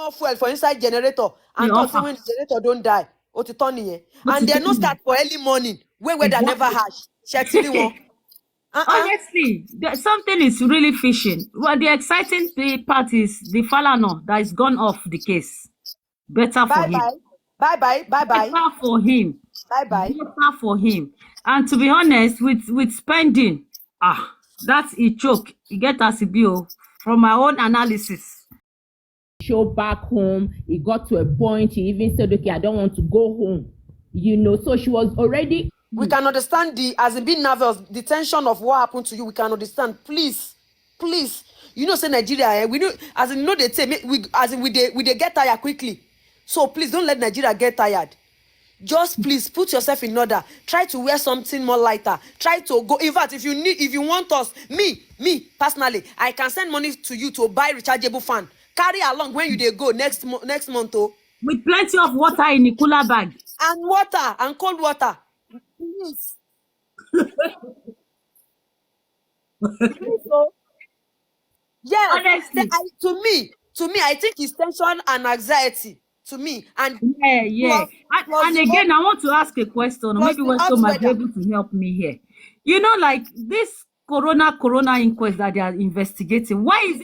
more fuel for inside generator and talk say when the generator don't die. And they no start for early morning when weather never harsh. Honestly, something is really fishing. Well, the exciting part is the Falana that is gone off the case. Better for him. Bye. Better for him. Bye. Better for him. And to be honest, with spending, that's a choke. You get as a bill from my own analysis. Show back home, it got to a point he even said, okay, I don't want to go home. You know, so she was already. We can understand as in being nervous, the tension of what happened to you. We can understand. Please. You know, say Nigeria, we know, as in, you know, they say, we get tired quickly. So please don't let Nigeria get tired. Just please put yourself in order. Try to wear something more lighter. Try to go. In fact, if you want us, me personally, I can send money to you to buy rechargeable fan. Carry along when you go next month. Oh. With plenty of water in the cooler bag. And water and cold water. Please. Yeah. Honestly. To me, I think it's tension and anxiety. To me. And yeah. And again, I want to ask a question. Maybe Westo might be able to help me here. You know, like this corona inquest that they are investigating. Why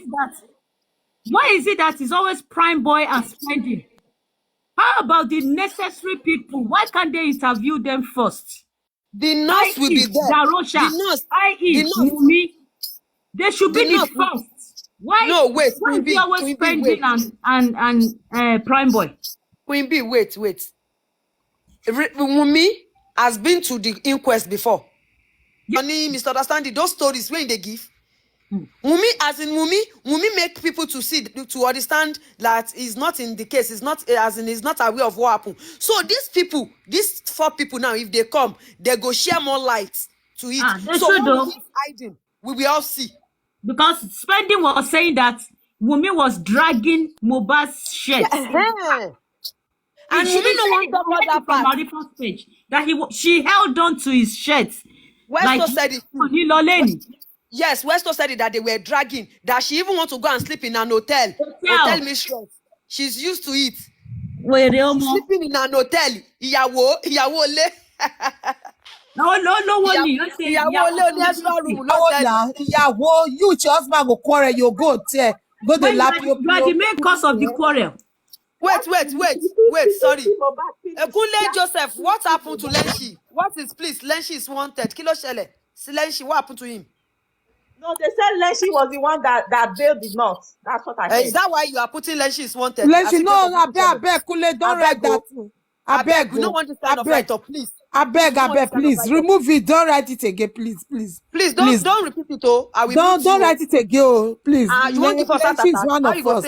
is it that it's always prime boy and spending? How about the necessary people? Why can't they interview them first? The nurse will be there. Darosha, Mumi. They should be the first. Why? No, wait. Why is he always spending and prime boy? Queen B, wait. Mumi has been to the inquest before. Any misunderstanding, those stories when they give. Mumi make people to understand that he's not in the case. He's not aware of what happened. So these 4 people now, if they come, they go share more light to it. So when he's hiding, we will all see. Because Spending was saying that Wumi was dragging mohbad's shirt. And she didn't want to talk about that part. From Marifa's page that she held on to his shirt. Westo said it. Yes, Westo said it that they were dragging. That she even want to go and sleep in an hotel mistress. She's used to it. Sleeping in an hotel. Ìyàwó le. No, you, your husband go quarrel, you go there. Go the lap. You are the main cause of the quarrel. Wait, sorry. Kunle Joseph, what happened to Lenshi? What is, please, Lenshi is wanted. Kilo Shele. Lenshi, what happened to him? No, they said Lenshi was the one that bailed the North. That's what I said. Is that why you are putting Lenshi is wanted? Lenshi, no, I beg, Kunle, don't write that. I beg, we don't want this kind of write-up, please. I beg, please remove it. Don't write it again, please. Please don't repeat it. Oh, I will don't write it again, please. You want to give us Lenshi is one of us.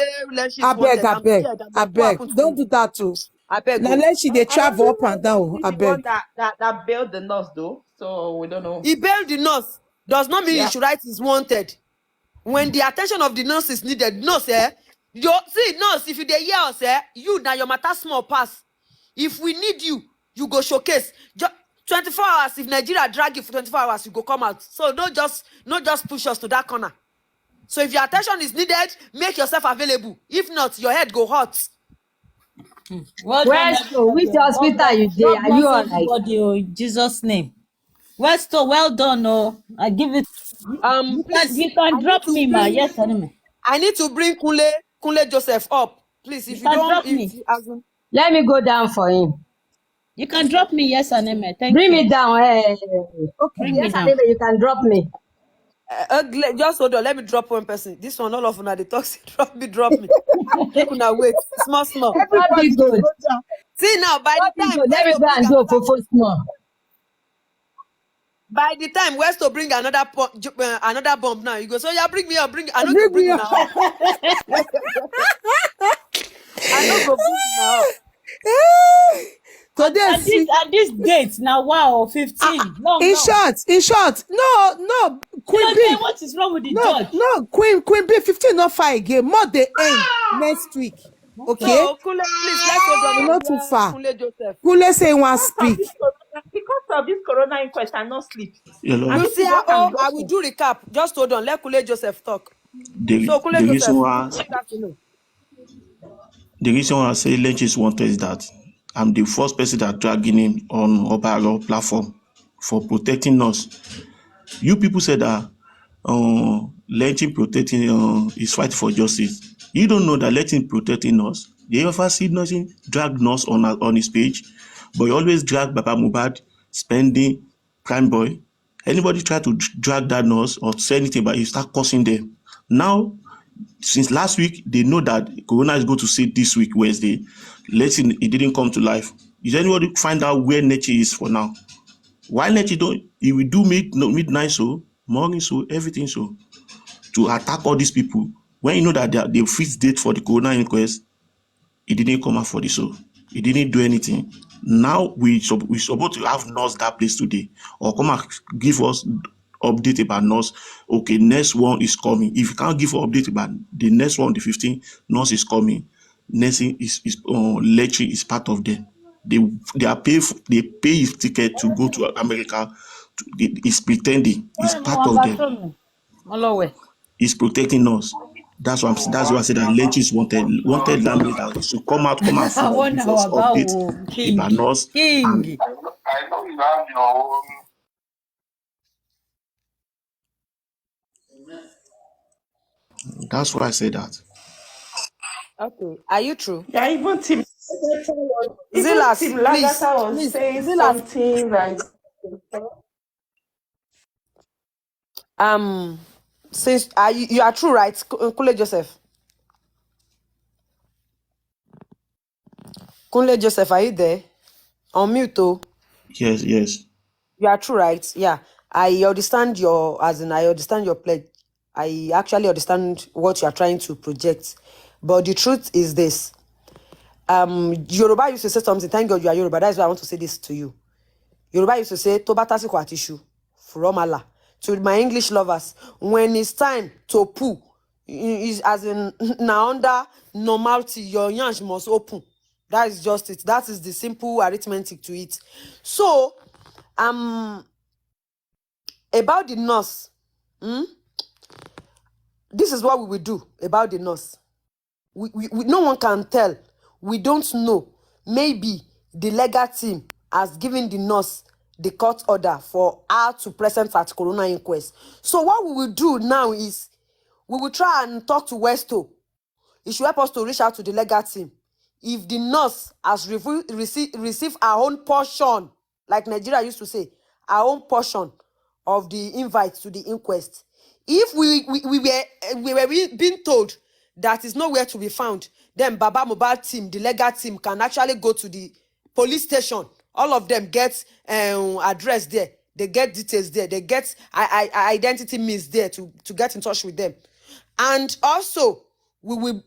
I beg. Don't do that too. I beg. Now Lenshi they travel up and down. I beg. That bailed the North though, so we don't know. He bailed the North. Does not mean you should write is wanted. When the attention of the nurse is needed, nurse, nurse, if you dey hear us, you now your matter small pass. If we need you, you go showcase. 24 hours. If Nigeria drag you for 24 hours, you go come out. So not just push us to that corner. So if your attention is needed, make yourself available. If not, your head go hot. Which hospital you there? Are you alright? In Jesus' name. Westo, well done. Oh, I give it. You can drop me, ma. Yes, anime. I need to bring Kunle Joseph up, please. If you don't, drop me. Let me go down for him. You can drop me, yes, anime. Bring me down. Okay, yes, anime, you can drop me. Just hold on. Let me drop one person. This one, all of them, they talk. Drop me. Take una wait. Small. Everybody good. See now, by the time. Let me go and do for small. By the time Westo bring another bomb now, you go. So yeah, bring me up. I don't go bring you now. I don't go bring you now. Today, at this date now, wow, 15. In short, no, Queen B. What is wrong with the judge? No, Queen B, 15 not far again. More the end next week. Okay. So, Kunle, please, let's go down. Not too far. Kunle Joseph. Kunle say he want speak. Because of this corona inquest, I not sleep. You see, I will do recap. Just hold on. Let Kunle Joseph talk. So Kunle Joseph. the reason why I say Lynch is wanted is that I'm the first person that dragging him on Obaro platform for protecting us. You people said that Lynching protecting is fight for justice. You don't know that Lynching protecting us. They ever see nothing drag us on his page, but you always drag Baba Mohbad, Spending, Prime Boy. Anybody try to drag that nose or say anything about it, you start cursing them. Now, since last week, they know that Corona is going to sit this week, Wednesday. Letting it didn't come to life. Is anybody find out where Nechi is for now? Why Nechi don't? He will do midnight so, morning so, everything so, to attack all these people. When you know that they fixed date for the Corona inquest, he didn't come out for the show. He didn't do anything. Now we supposed to have nurse that place today, or come and give us update about nurse. Okay, next one is coming. If you can't give an update about the next one, the 15th, nurse is coming. Nursing is lecturing is part of them. They pay his ticket to go to America. He's pretending. It's part of them. He's protecting us. That's why I said that Lynch is wanted that so come out and give us updates about us. And I know you have your own. that's why I said that. Okay, are you true? Yeah, even Tim Zilas, Tim Lagata was please, saying Zilas. something like Since you are true, right, Kunle Joseph? Kunle Joseph, are you there? On mute, oh. Yes. You are true, right? Yeah. I understand I understand your pledge. I actually understand what you are trying to project. But the truth is this. Yoruba used to say something. Thank God you are Yoruba. That's why I want to say this to you. Yoruba used to say, Tobatasi kwa tishu from Allah. To my English lovers, when it's time to poo, is as in now under normality, your yansh must open. That is just it. That is the simple arithmetic to it. So, about the nurse, this is what we will do about the nurse. We no one can tell. We don't know. Maybe the legal team has given the nurse the court order for her to present at Corona inquest. So what we will do now is we will try and talk to Westo. It should help us to reach out to the legal team. If the nurse has received our own portion, like Nigeria used to say, our own portion of the invite to the inquest. If we were being told that is nowhere to be found, then Baba Mohbad team, the legal team, can actually go to the police station. All of them get address there. They get details there. They get identity means there to get in touch with them. And also, we will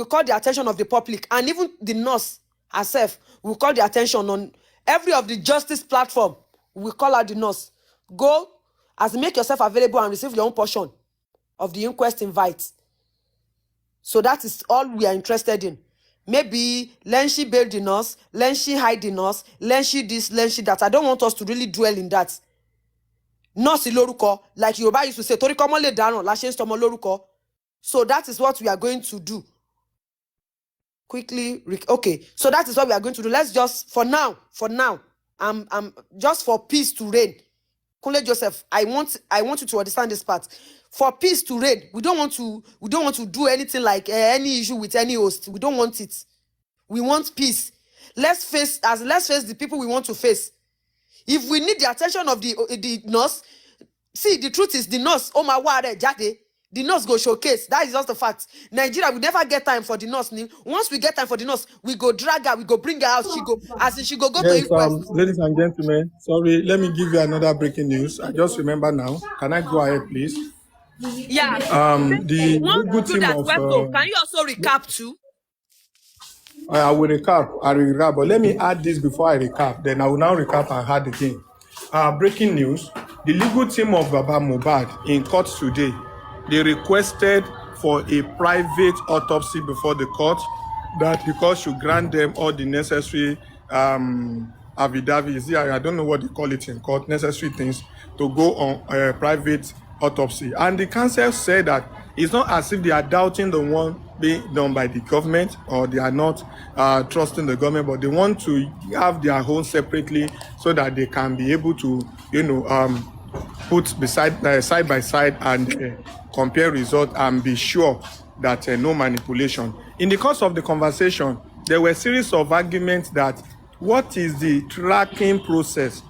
call the attention of the public, and even the nurse herself will call the attention on every of the justice platform. We call her the nurse. Go make yourself available and receive your own portion of the inquest invite. So that is all we are interested in. Maybe Lenshi bail the nurse, Lenshi hide the nurse, Lenshi this, Lenshi that. I don't want us to really dwell in that. Nurse lórúkọ, like Yoruba used to say, torí kọ́mọ lè dáràn, la ṣe ń sọmọ lórúkọ. So that is what we are going to do. Quickly, okay. So that is what we are going to do. Let's just, for now, just for peace to reign. Kunle Joseph, I want you to understand this part. For peace to reign, we don't want to do anything like any issue with any host. We don't want it. We want peace. Let's face the people we want to face. If we need the attention of the nurse, see, the truth is the nurse, the nurse go showcase. That is just the fact. Nigeria will never get time for the nurse. Once we get time for the nurse, we go drag her, we go bring her out. She go to inquest. Ladies and gentlemen, sorry, let me give you another breaking news. I just remember now. Can I go ahead, please? Yeah. The legal team of can you also recap too? I will recap, but let me add this before I recap. Then I will now recap and add again. Breaking news: the legal team of Baba Mohbad in court today, they requested for a private autopsy before the court, that because you grant them all the necessary affidavits, I don't know what they call it in court, necessary things to go on a private autopsy. And the counsel said that it's not as if they are doubting the one being done by the government, or they are not trusting the government, but they want to have their own separately so that they can be able to, put side by side and compare results and be sure that no manipulation. In the course of the conversation, there were a series of arguments that what is the tracking process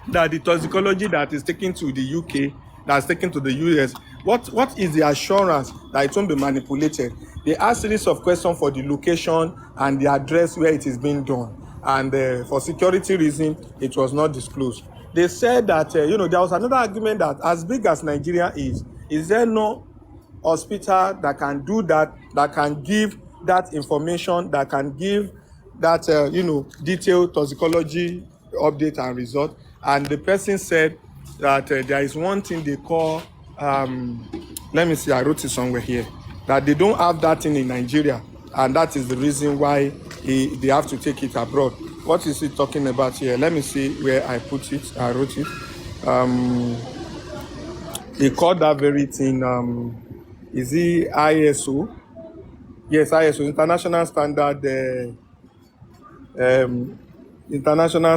that the toxicology that is taken to the UK, that's taken to the US, what is the assurance that it won't be manipulated? They asked a series of questions for the location and the address where it is being done, and for security reasons, it was not disclosed. They said that there was another argument that as big as Nigeria is there no hospital that can do that can give that information, that can give that detailed toxicology update and result? And the person said that there is one thing they call let me see, I wrote it somewhere here, that they don't have that thing in Nigeria, and that is the reason why they have to take it abroad. What is he talking about here? Let me see where I put it. I wrote it. They called that very thing, is it ISO? Yes, ISO, International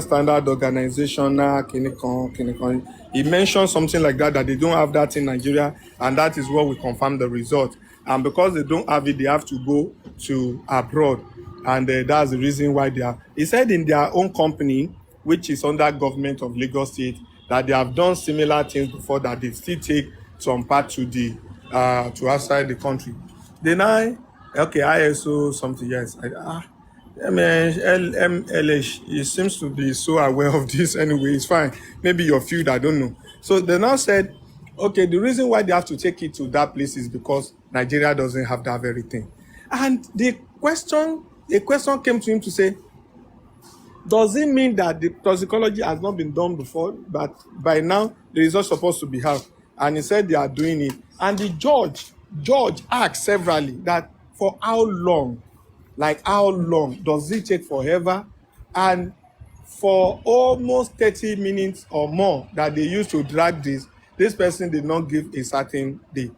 Standard Organizational Kinikon. He mentioned something like that they don't have that in Nigeria, and that is what we confirm the result. And because they don't have it, they have to go to abroad, and that's the reason why they are. He said in their own company, which is under government of Lagos State, that they have done similar things before, that they still take some part to the to outside the country. Then ISO something, yes. MLH, he seems to be so aware of this anyway. It's fine. Maybe your field, I don't know. So they now said, okay, the reason why they have to take it to that place is because Nigeria doesn't have that very thing. And a question came to him to say, does it mean that the toxicology has not been done before, but by now the results supposed to be out? And he said they are doing it. And the judge asked severally that for how long? Like, how long? Does it take forever? And for almost 30 minutes or more that they used to drag this person did not give a certain day.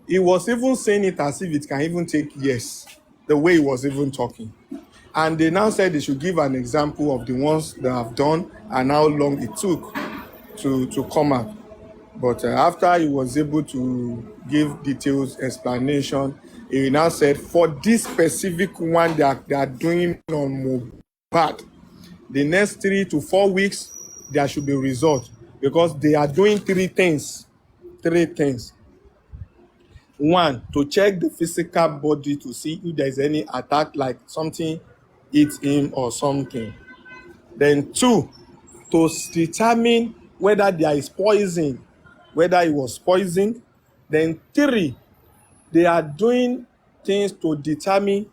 He was even saying it as if it can even take years, the way he was even talking. And they now said they should give an example of the ones they have done and how long it took to come out. But after he was able to give details, explanation, he now said for this specific one that they are doing on mohbad, the next 3 to 4 weeks, there should be results, because they are doing three things. One, to check the physical body to see if there is any attack, like something hit him or something. Then 2, to determine whether there is poison, whether he was poisoned. Then 3, they are doing things to determine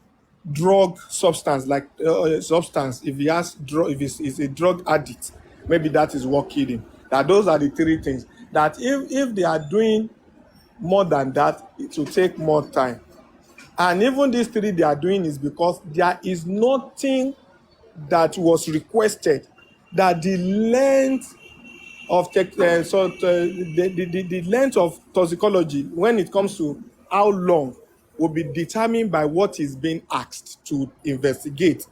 drug substance, like substance. If he has if he's a drug addict, maybe that is what killed him. That those are the 3 things. That if they are doing more than that, it will take more time. And even these 3 they are doing is because there is nothing that was requested, that the length of the length of toxicology when it comes to how long will be determined by what is being asked to investigate.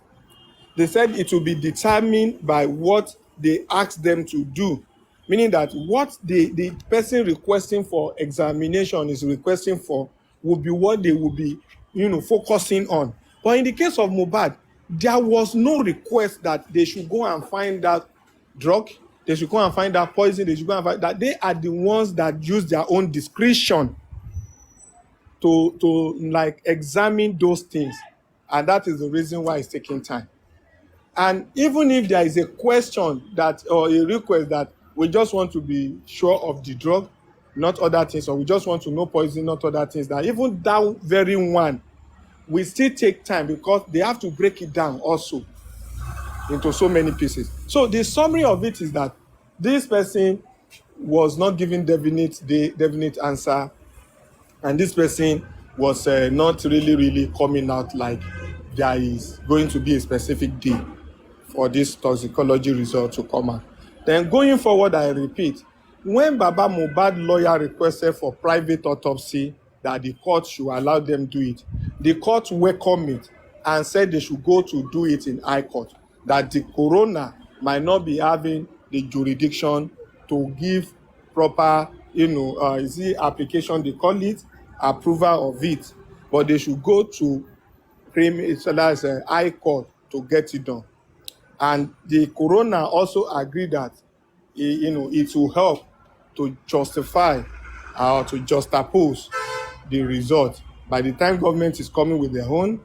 They said it will be determined by what they ask them to do, meaning that what the person requesting for examination is requesting for will be what they will be focusing on. But in the case of mohbad, there was no request that they should go and find that drug, they should go and find that poison, they should go and find that. They are the ones that use their own discretion to like examine those things, and that is the reason why it's taking time. And even if there is a question that, or a request that we just want to be sure of the drug, not other things, or we just want to know poison, not other things, that even that very one will still take time, because they have to break it down also into so many pieces. So the summary of it is that this person was not giving definite answer, and this person was not really coming out like there is going to be a specific day for this toxicology result to come out. Then going forward, I repeat, when Baba Mohbad lawyer requested for private autopsy, that the court should allow them do it. The court welcomed it and said they should go to do it in High Court, that the coroner might not be having the jurisdiction to give proper, application, they call it, approval of it, but they should go to High Court to get it done. And the coroner also agreed that it will help to justify or to juxtapose the result. By the time government is coming with their own,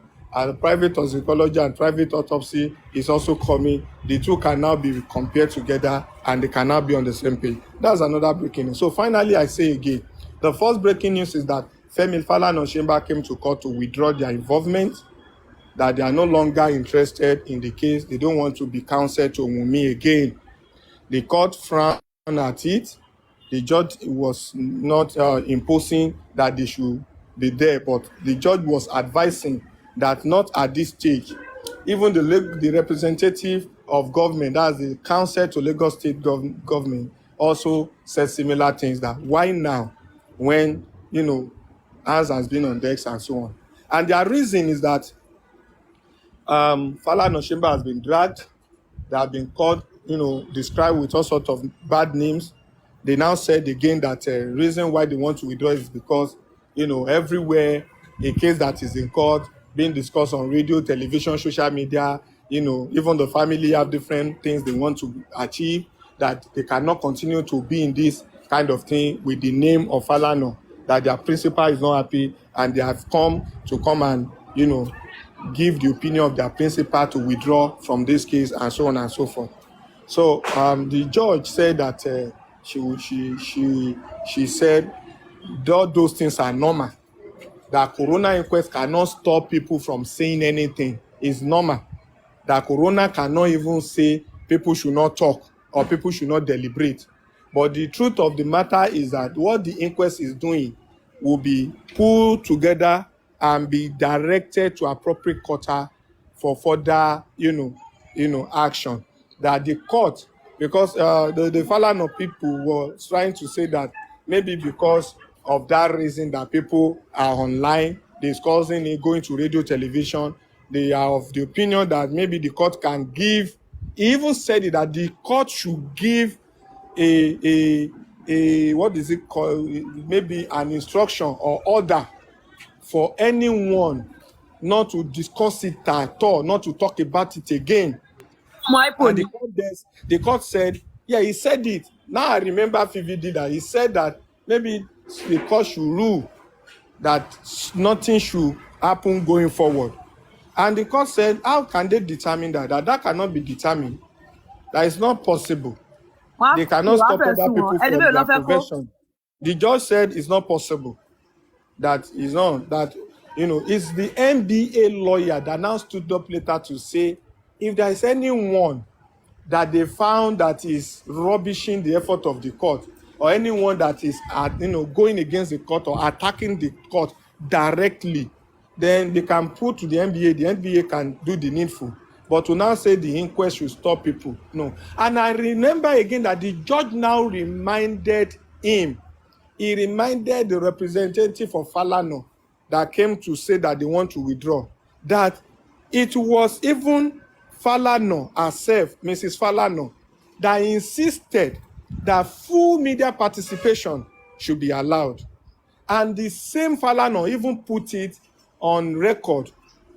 private toxicology and private autopsy is also coming, the two can now be compared together and they can now be on the same page. That's another breaking news. So finally, I say again, the first breaking news is that Femi Falana Oshimba came to court to withdraw their involvement, that they are no longer interested in the case. They don't want to be counsel to Wunmi again. The court frowned at it. The judge was not imposing that they should be there, but the judge was advising that not at this stage. Even the representative of government, that's the counsel to Lagos State government, also said similar things, that why now when, hands has been on decks and so on. And their reason is that Falana Oshimba has been dragged. They have been called, described with all sorts of bad names. They now said again that reason why they want to withdraw is because, everywhere a case that is in court being discussed on radio, television, social media, even the family have different things they want to achieve, that they cannot continue to be in this kind of thing with the name of Falana, that their principal is not happy, and they have come and, give the opinion of their principal to withdraw from this case and so on and so forth. So the judge said that she said those things are normal. That coroner inquest cannot stop people from saying anything. It's normal. That coroner cannot even say people should not talk or people should not deliberate. But the truth of the matter is that what the inquest is doing will be pulled together and be directed to appropriate court for further, action. That the court, because the Falana people were trying to say that maybe because of that reason that people are online discussing it, going to radio, television, they are of the opinion that maybe the court can give. He even said it, that the court should give a what is it called? Maybe an instruction or order for anyone not to discuss it at all, not to talk about it again. And the court said, yeah, he said it. Now I remember vividly that he said that maybe the court should rule that nothing should happen going forward. And the court said, how can they determine that? That cannot be determined. That is not possible. They cannot stop other people from their profession. The judge said it's not possible. That is not, that, it's the NBA lawyer that now stood up later to say, if there is anyone that they found that is rubbishing the effort of the court, or anyone that is, going against the court or attacking the court directly, then they can put to the NBA. The NBA can do the needful. But to now say the inquest should stop people, no. And I remember again that the judge now reminded him. He reminded the representative of Falana that came to say that they want to withdraw, that it was even Falana herself, Mrs. Falana, that insisted that full media participation should be allowed. And the same Falana even put it on record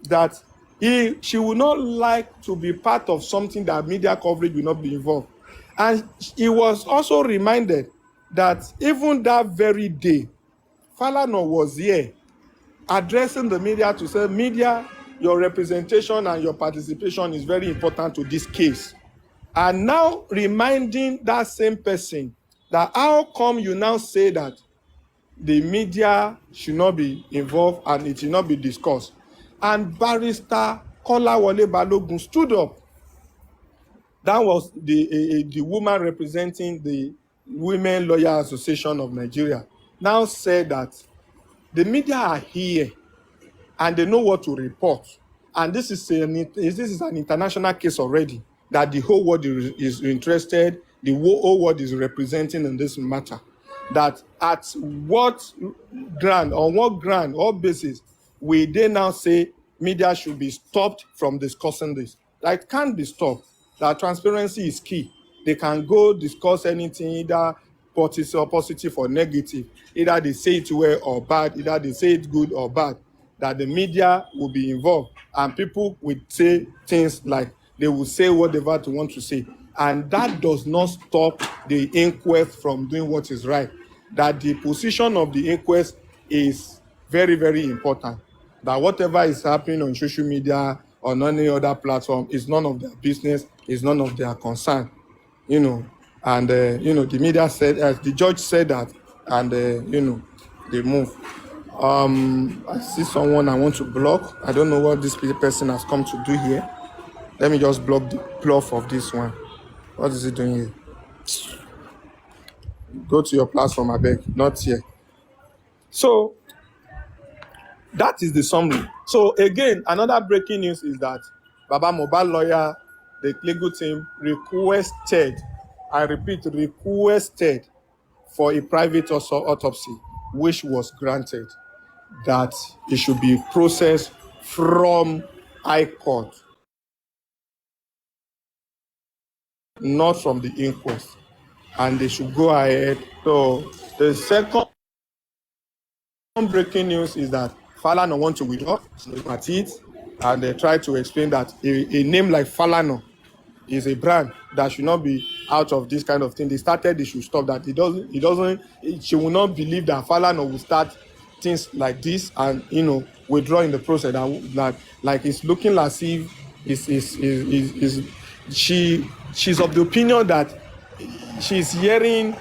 that she would not like to be part of something that media coverage will not be involved. And he was also reminded that even that very day, Falana was here addressing the media to say, media, your representation and your participation is very important to this case. And now reminding that same person that how come you now say that the media should not be involved and it should not be discussed. And Barrister Kolawole Balogun stood up. That was the woman representing the Women Lawyer Association of Nigeria. Now said that the media are here and they know what to report. And this is an international case already, that the whole world is interested, the whole world is representing in this matter. that at what ground, on what ground, what basis will they now say media should be stopped from discussing this? That can't be stopped. That transparency is key. They can go discuss anything, either positive or negative. Either they say it well or bad, either they say it good or bad. That the media will be involved and people will say things like they will say whatever they want to say. And that does not stop the inquest from doing what is right. That the position of the inquest is very, very important. That whatever is happening on social media or on any other platform is none of their business, is none of their concern. And the media said, as the judge said that, and they move. I see someone I want to block. I don't know what this person has come to do here. Let me just block the bluff of this one. What is he doing here? Go to your platform, I beg. Not here. So that is the summary. So again, another breaking news is that Baba Mohbad lawyer, the legal team requested, I repeat, requested for a private autopsy, which was granted, that it should be processed from High Court, not from the inquest, and they should go ahead. So the second breaking news is that Falana wants to withdraw at it, and they try to explain that a name like Falana is a brand that should not be out of this kind of thing. They should stop that. She will not believe that Falana will start things like this and withdraw in the process. That like it's looking as if she's of the opinion that she's hearing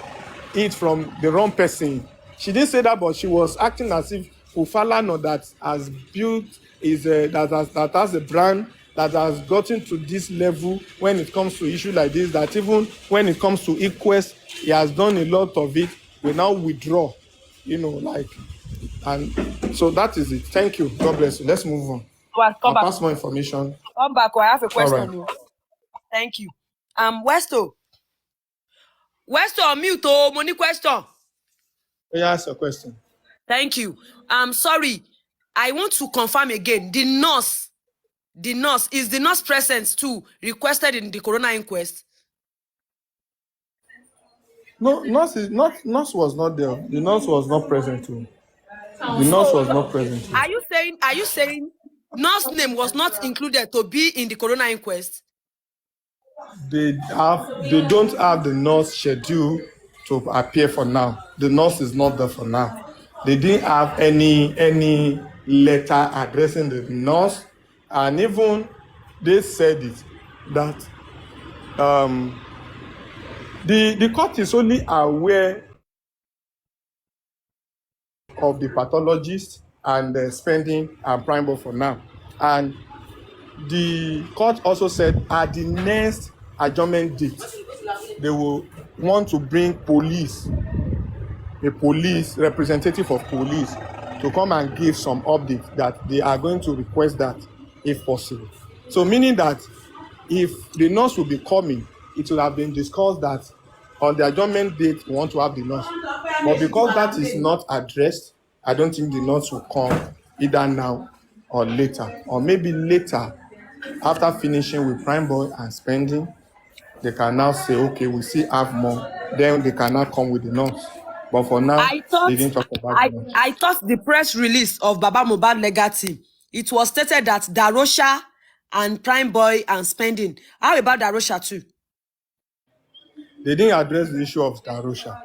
it from the wrong person. She didn't say that, but she was acting as if Falana that has built that has a brand that has gotten to this level when it comes to issues like this, that even when it comes to inquest, he has done a lot of it, will now withdraw, and so that is it. Thank you. God bless you. Let's move on. I'll pass more information. Come back, I have a question. All right. Thank you. Westo, mute, money question. Yeah, ask your question. Thank you. Sorry, I want to confirm again. The nurse, is the nurse present too, requested in the corona inquest? No, nurse was not there. The nurse was not present too. The nurse was not present too. Are you saying nurse name was not included to be in the corona inquest? They don't have the nurse schedule to appear for now. The nurse is not there for now. They didn't have any letter addressing the nurse, and even they said it that the court is only aware of the pathologist and spending and prime boy for now. And the court also said at the next adjournment date, they will want to bring a police representative of police to come and give some update that they are going to request that if possible. So meaning that if the nurse will be coming, it will have been discussed that on the adjournment date we want to have the nurse. But because that is not addressed, I don't think the nurse will come either now or later, or maybe later after finishing with prime boy and spending. They can now say, okay, we still have more. Then they can now come with the nurse. But for now, they didn't talk about the nurse. I thought the press release of Baba Mohbad legal team, it was stated that Darosha and prime boy and spending. How about Darosha too? They didn't address the issue of Darosha.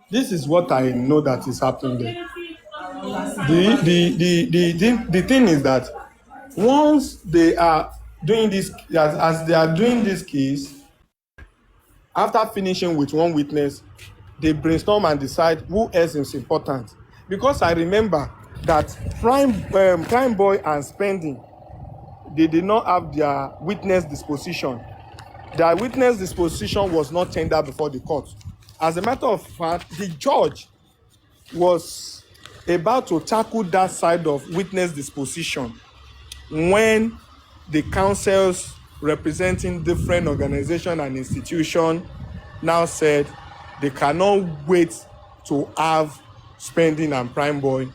This is what I know that is happening there. The thing is that once they are doing this, as they are doing this case, after finishing with one witness, they brainstorm and decide who else is important. Because I remember that prime boy and spending, they did not have their witness disposition. Their witness disposition was not tendered before the court. As a matter of fact, the judge was about to tackle that side of witness disposition when the counsels representing different organizations and institutions now said they cannot wait to have Spending and Prime Boy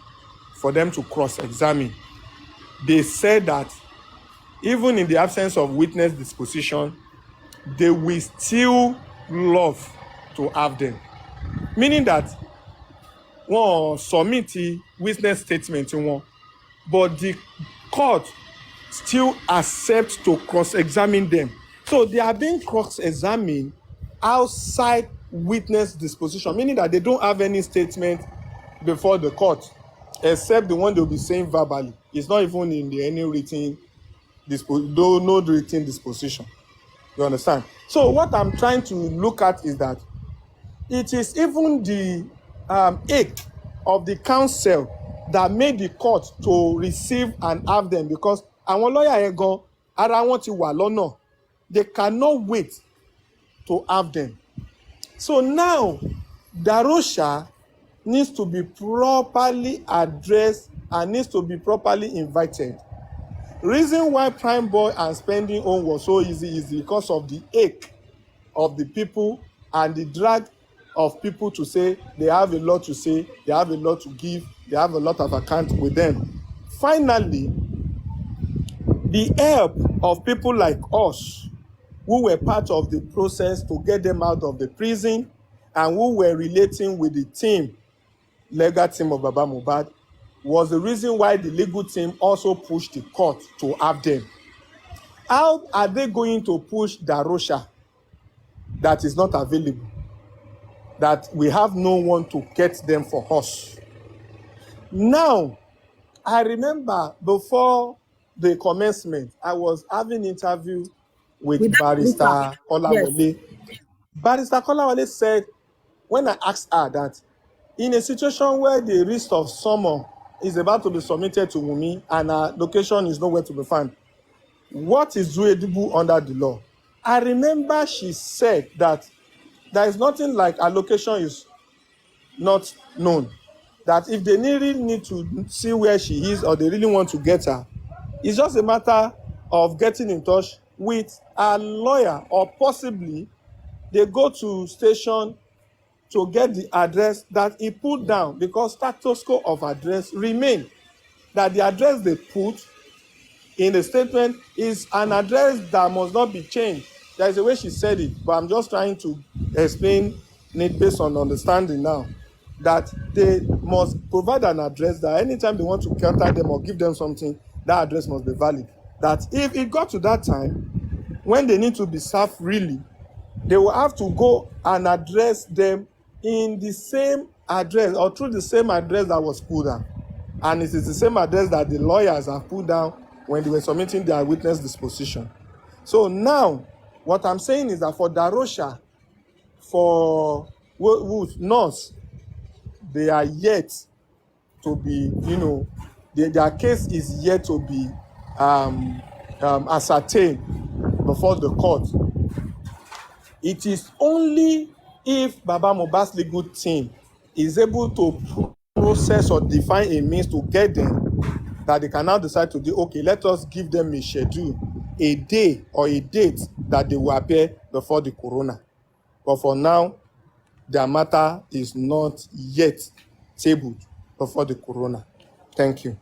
for them to cross-examine. They said that even in the absence of witness disposition, they will still love to have them. Meaning that one submit witness statement to one, but the court still accepts to cross-examine them. So they are being cross-examined outside witness disposition, meaning that they don't have any statement before the court, except the one they'll be saying verbally. It's not even in any written no written disposition. You understand? So what I'm trying to look at is that it is even the ache of the counsel that made the court to receive and have them, because àwọn lawyer yẹn gan ara wọn ti wà lọ́nà. They cannot wait to have them. So now Darosha needs to be properly addressed and needs to be properly invited. Reason why Prime Boy and Spending Own was so easy is because of the ache of the people and the drag of people to say they have a lot to say, they have a lot to give, they have a lot of account with them. Finally, the help of people like us who were part of the process to get them out of the prison and who were relating with the team, legal team of Baba Mohbad, was the reason why the legal team also pushed the court to have them. How are they going to push Darosha that is not available, that we have no one to get them for us? Now, I remember before the commencement, I was having an interview with Barrister Kolawole. Yes. Barrister Kolawole said, when I asked her that, in a situation where the list of summons is about to be submitted to Wunmi and her location is nowhere to be found, what is doable under the law? I remember she said that there is nothing like her location is not known. That if they really need to see where she is or they really want to get her, it's just a matter of getting in touch with a lawyer, or possibly they go to station to get the address that he put down, because status quo of address remain. That the address they put in the statement is an address that must not be changed. There is a way she said it, but I'm just trying to explain it based on understanding now. That they must provide an address that anytime they want to counter them or give them something, that address must be valid. That if it got to that time, when they need to be served really, they will have to go and address them in the same address or through the same address that was put down. And it is the same address that the lawyers have put down when they were submitting their witness disposition. So now, what I'm saying is that for Darosha, for Nurse, they are yet to be, their case is yet to be ascertained before the court. It is only if Baba Mohbad's legal team is able to process or define a means to get them that they can now decide to do, okay, let us give them a schedule, a day or a date that they will appear before the corona. But for now, their matter is not yet tabled before the corona. Thank you.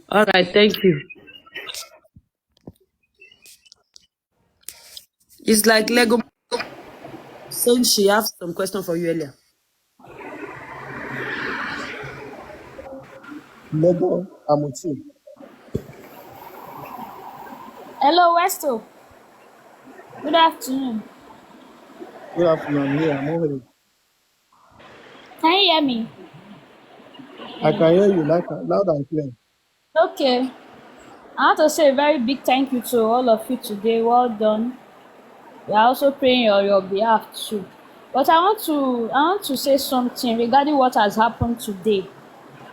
All right, thank you. It's like Lego saying she has some question for you earlier. Lego, I'm with you. Hello, Westo. Good afternoon. Good afternoon. Yeah, I'm over here. Can you hear me? I can hear you loud and clear. Okay. I want to say a very big thank you to all of you today. Well done. We are also praying on your behalf too. But I want to say something regarding what has happened today.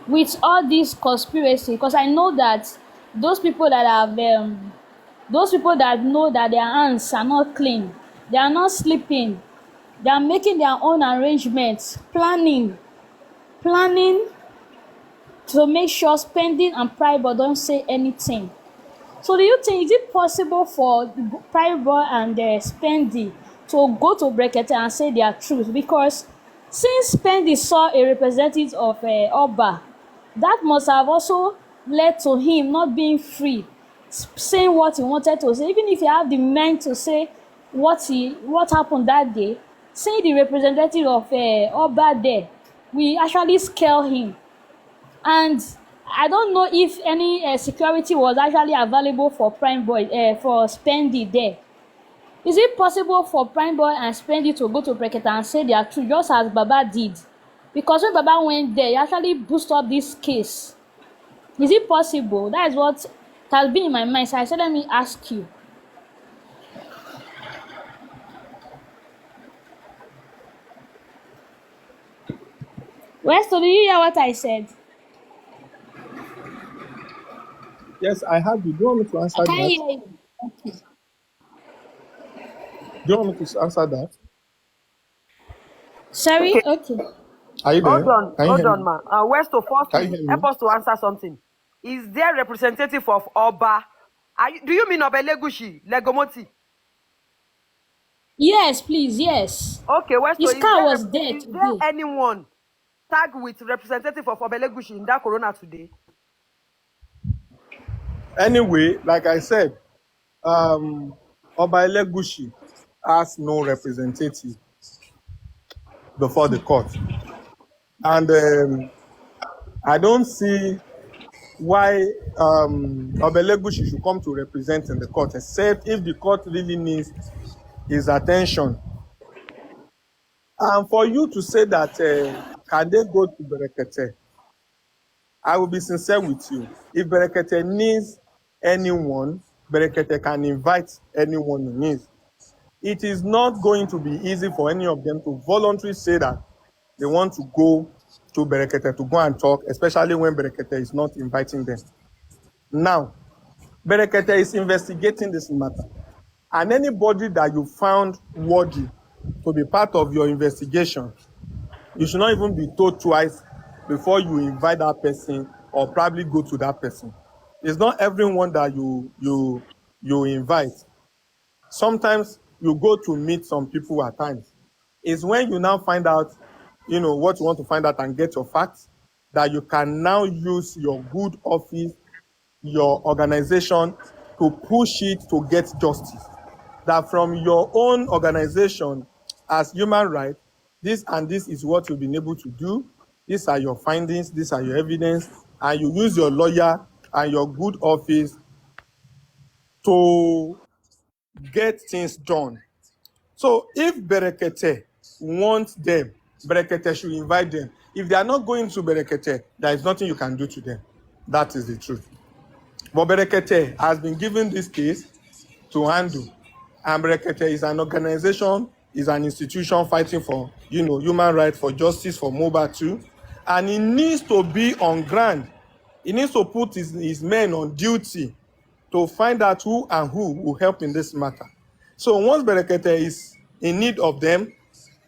With all this conspiracy, because I know that those people that know that their hands are not clean, they are not sleeping, they are making their own arrangements, planning to make sure Spending and Prime Boy don't say anything. So do you think, is it possible for Prime Boy and Spending to go to Brekete and say their truth, because since Spendi saw a representative of Oba, that must have also led to him not being free, saying what he wanted to say, even if he had the mind to say what happened that day. Seeing the representative of Oba there, we actually scale him. And I don't know if any security was actually available for Prime Boy, for Spendi there. Is it possible for Prime Boy and Spendi to go to Brekete and say their truth, just as Baba did? Because when Baba went there, he actually boosted up this case. Is it possible? That is what has been in my mind. So I said, let me ask you. Westo, did you hear what I said? Yes, I have you. Do you want me to answer I can't that? hear you. Okay. Do you want me to answer that? Sorry? Okay, Okay. Are you there? Can you hold hear on, me? ma. Westo, Can you firstly, hear help me? us to answer something. Is there representative of Oba? Do you mean Obelegushi, Legomoti? Yes, please, yes. Okay, Westo, His car was there is there today. anyone tagged with representative of Obelegushi in that corona today? Anyway, like I said, Oba Elegushi has no representative before the court. And I don't see why Oba Elegushi should come to represent in the court, except if the court really needs his attention. And for you to say that, can they go to Berekete? I will be sincere with you. If Berekete needs anyone, Berekete can invite anyone he needs. It is not going to be easy for any of them to voluntarily say that they want to go to Berekete to go and talk, especially when Berekete is not inviting them. Now, Berekete is investigating this matter. And anybody that you found worthy to be part of your investigation, you should not even be told twice before you invite that person or probably go to that person. It's not everyone that you invite. Sometimes you go to meet some people at times. It's when you now find out, what you want to find out and get your facts, that you can now use your good office, your organization to push it to get justice. That from your own organization as human rights, this and this is what you've been able to do. These are your findings, these are your evidence, and you use your lawyer and your good office to get things done. So if Berekete wants them, Berekete should invite them. If they are not going to Berekete, there is nothing you can do to them. That is the truth. But Berekete has been given this case to handle. And Berekete is an organization, is an institution fighting for, human rights, for justice, for mohbad too. And he needs to be on ground. He needs to put his men on duty to find out who and who will help in this matter. So once Berekete is in need of them,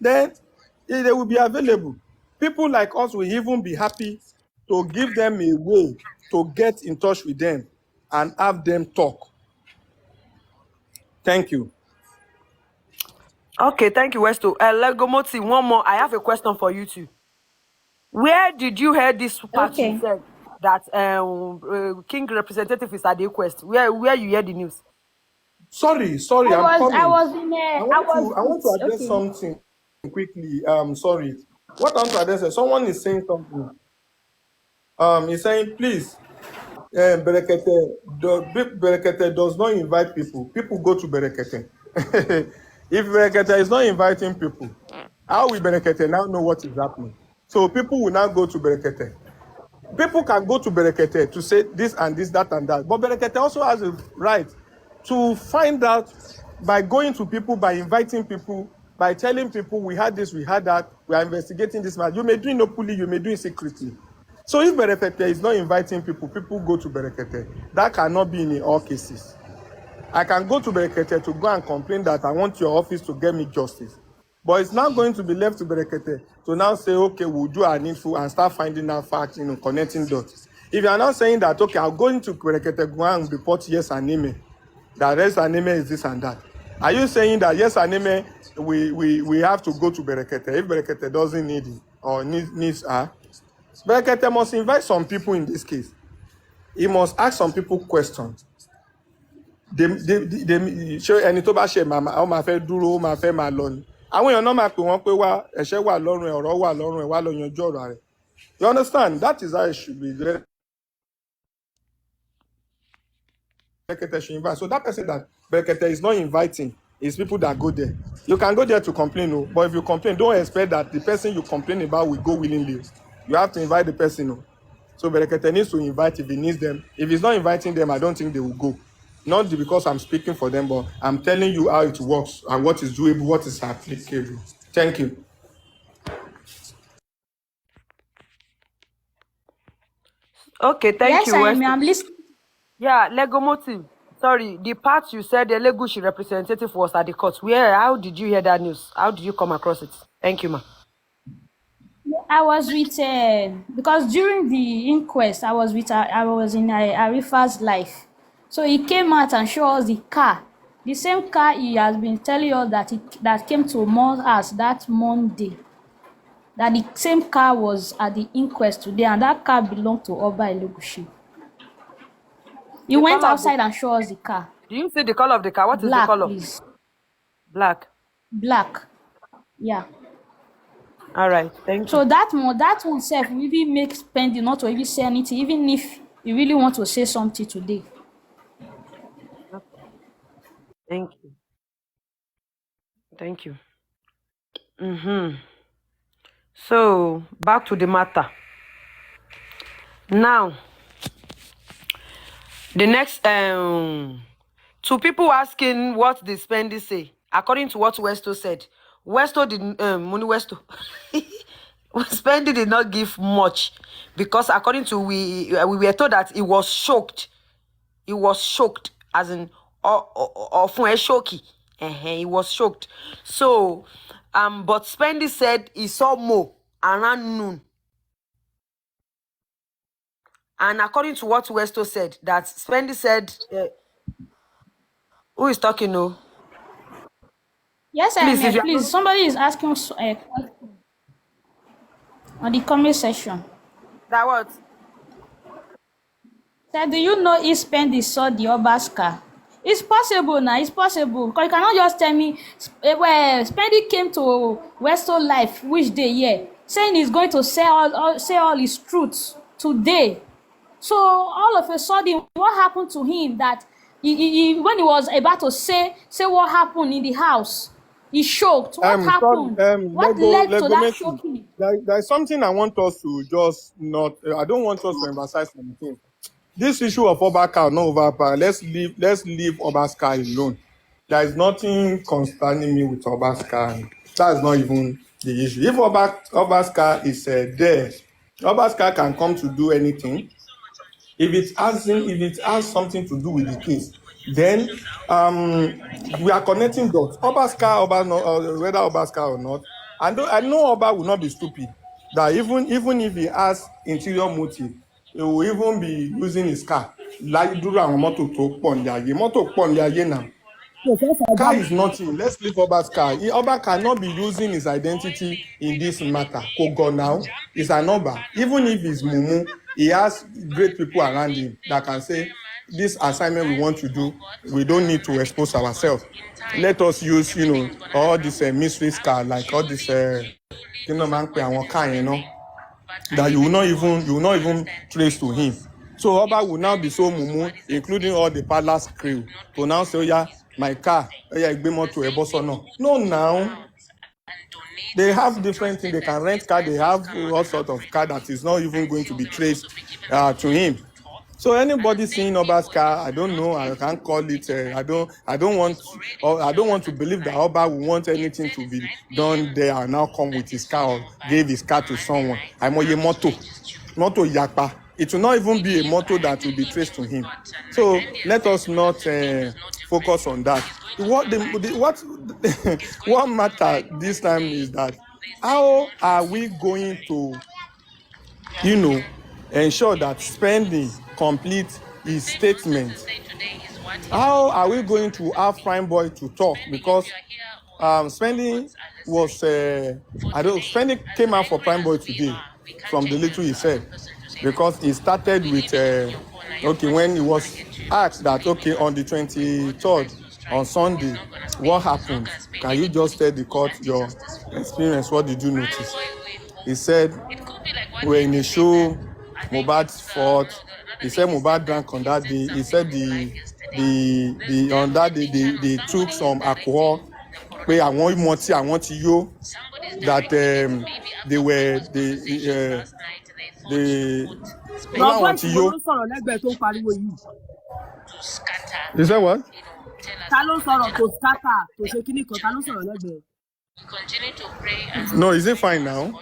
then they will be available. People like us will even be happy to give them a way to get in touch with them and have them talk. Thank you. Okay, thank you, Westo. Legomoti, one more. I have a question for you too. Where did you hear this part you Okay. said that King representative is at the request? Where you hear the news? Sorry, I I'm was coming. in I want to address okay. something quickly. Sorry. What I want to address is someone is saying something. He's saying, please, Berekete does not invite people. People go to Berekete. If Berekete is not inviting people, how will Berekete now know what is happening? So people will now go to Berekete. People can go to Berekete to say this and this, that and that. But Berekete also has a right to find out by going to people, by inviting people, by telling people we had this, we had that, we are investigating this matter. You may do it openly, you may do it secretly. So if Berekete is not inviting people, people go to Berekete. That cannot be in all cases. I can go to Berekete to go and complain that I want your office to get me justice. But it's not going to be left to Berekete to now say, okay, we'll do our needful and start finding out facts, connecting dots. If you are not saying that, okay, I'll go into Berekete, go and report yes and amen, that yes and amen is this and that. Are you saying that yes, Anime, we have to go to Berekete if Berekete doesn't need it or needs her? Berekete must invite some people in this case. He must ask some people questions. Ṣé ẹni tó bá ṣe màmá ó máa fẹ́ dúró ó máa fẹ́ máa lọ ni? Àwọn èèyàn náà máa pè wọ́n pé wá ẹ̀ṣẹ̀ wà lọ́rùn ẹ̀ ọ̀rọ̀ wà lọ́rùn ẹ̀ wá lọ yanjú ọ̀rọ̀ rẹ̀. You understand? That is how it should be. Berekete should invite. So that person that Berekete is not inviting is people that go there. You can go there to complain, no, but if you complain, don't expect that the person you complain about will go willingly. You have to invite the person, no. So Berekete needs to invite if he needs them. If he's not inviting them, I don't think they will go. Not because I'm speaking for them, but I'm telling you how it works and what is doable, what is applicable. Thank you. Okay, thank Yes, you. I'm listening. Yeah, Lego motive. Sorry, the part you said the Legushi representative was at the court. How did you hear that news? How did you come across it? Thank you, ma. I was with because during the inquest, I was in Arifa's life. So he came out and showed us the car. The same car he has been telling us that came to us that Monday. That the same car was at the inquest today, and that car belonged to Oba Elegushi. He went outside and showed us the car. Do you see the color of the car? What is the color? Please. Black. Black. Yeah. All right, thank you. So that one self will even make spending not to even say anything, even if you really want to say something today. Thank you. Thank you. So back to the matter. Now, the next to people asking what the Spendy say, according to what Westo said, Westo didn't Money Westo. Spendy did not give much because according to we were told that he was shocked. He was shocked, as in shocky. He was shocked. So but Spendy said he saw Mo around noon. And according to what Westo said, that Spendy said, who is talking now? Yes, please. Somebody is asking on the comment section. That what? Said, do you know if Spendy saw the Oba's car? It's possible now. It's possible. Because you cannot just tell me Spendy came to Westo Life which day, saying he's going to say all his truths today. So all of a sudden, what happened to him that he when he was about to say what happened in the house, he shocked. What happened? What led to that shocking? There's something I want us to just not. I don't want us to emphasize anything. This issue of Obaka, no Obaka. Let's leave Obaska alone. There is nothing concerning me with Obaska. That's not even the issue. If Obaska is there, Obaska can come to do anything. If it has something to do with the case, then we are connecting dots. Obaska, whether Obaska or not, I know Oba will not be stupid. That even if he has interior motive, he will even be using his car. Like dúró àwọn mọ́tò tó pọ̀ ní ayé, mọ́tò pọ̀ ní ayé now. Car is nothing. Let's leave Oba's car. Oba cannot be using his identity in this matter. Kogo now is an Oba. Even if he's Mumu, he has great people around him that can say, this assignment we want to do, we don't need to expose ourselves. Let us use, all this mystery car, like all this, that you will not even trace to him. So Oba will now be so mumu, including all the palace crew, to now say, oh yeah, my car, oh yeah, to a boss or no. No, now they have different things. They can rent car. They have all sorts of car that is not even going to be traced to him. So anybody seeing Oba's car, I don't know. I can't call it. I don't want to believe that Oba will want anything to be done there and now come with his car or gave his car to someone. I'm a motto Yapa. It will not even be a motto that will be traced to him. So let us not focus on that. What matter this time is that how are we going to, ensure that Spending complete his statement How are we going to have Prime Boy to talk? Because spending was I don't spending came out for Prime Boy today from the little he said, because he started with okay, when he was asked that okay, on the 23rd on Sunday, what happened? Can you just tell the court your experience? What did you notice? He said we're in a show, Mohbad's fault. He said Mohbad drank on that day. He said the on that day they took some alcohol. Pé àwọn mọtí àwọn ti yó, that they were they Your láwọn voice ti wo yó. ló ń sọ̀rọ̀ lẹ́gbẹ̀ẹ́ tó ń pariwo yìí? You said what? Ta ló ń sọ̀rọ̀ tó scatter tó ṣe kíní kan? Ta ló ń sọ̀rọ̀ lẹ́gbẹ̀ẹ́? No, is it fine now?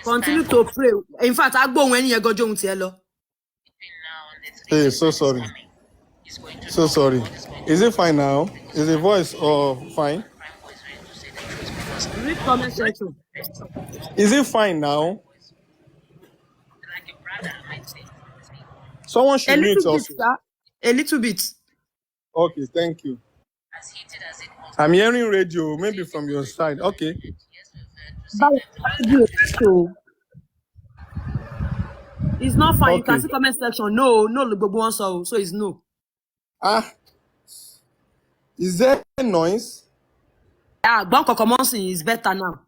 Continue to pray. In fact, a gbóhùn ẹni yẹn gọjọ́ ohun tiẹ̀ lọ. Hey, so sorry. So sorry. Is it fine now? Is the voice fine? Read comment section. Is it fine now? Someone should mute Little bit, also. sir. A little bit. Okay, thank you. I'm hearing radio, maybe from your side. Okay. It's not fine. Okay. You can see comment section. No, gbogbo wọn sọ, so it's no. Is there noise? Gbọ́n kọ̀ọ̀kan mọ́ sí is better now.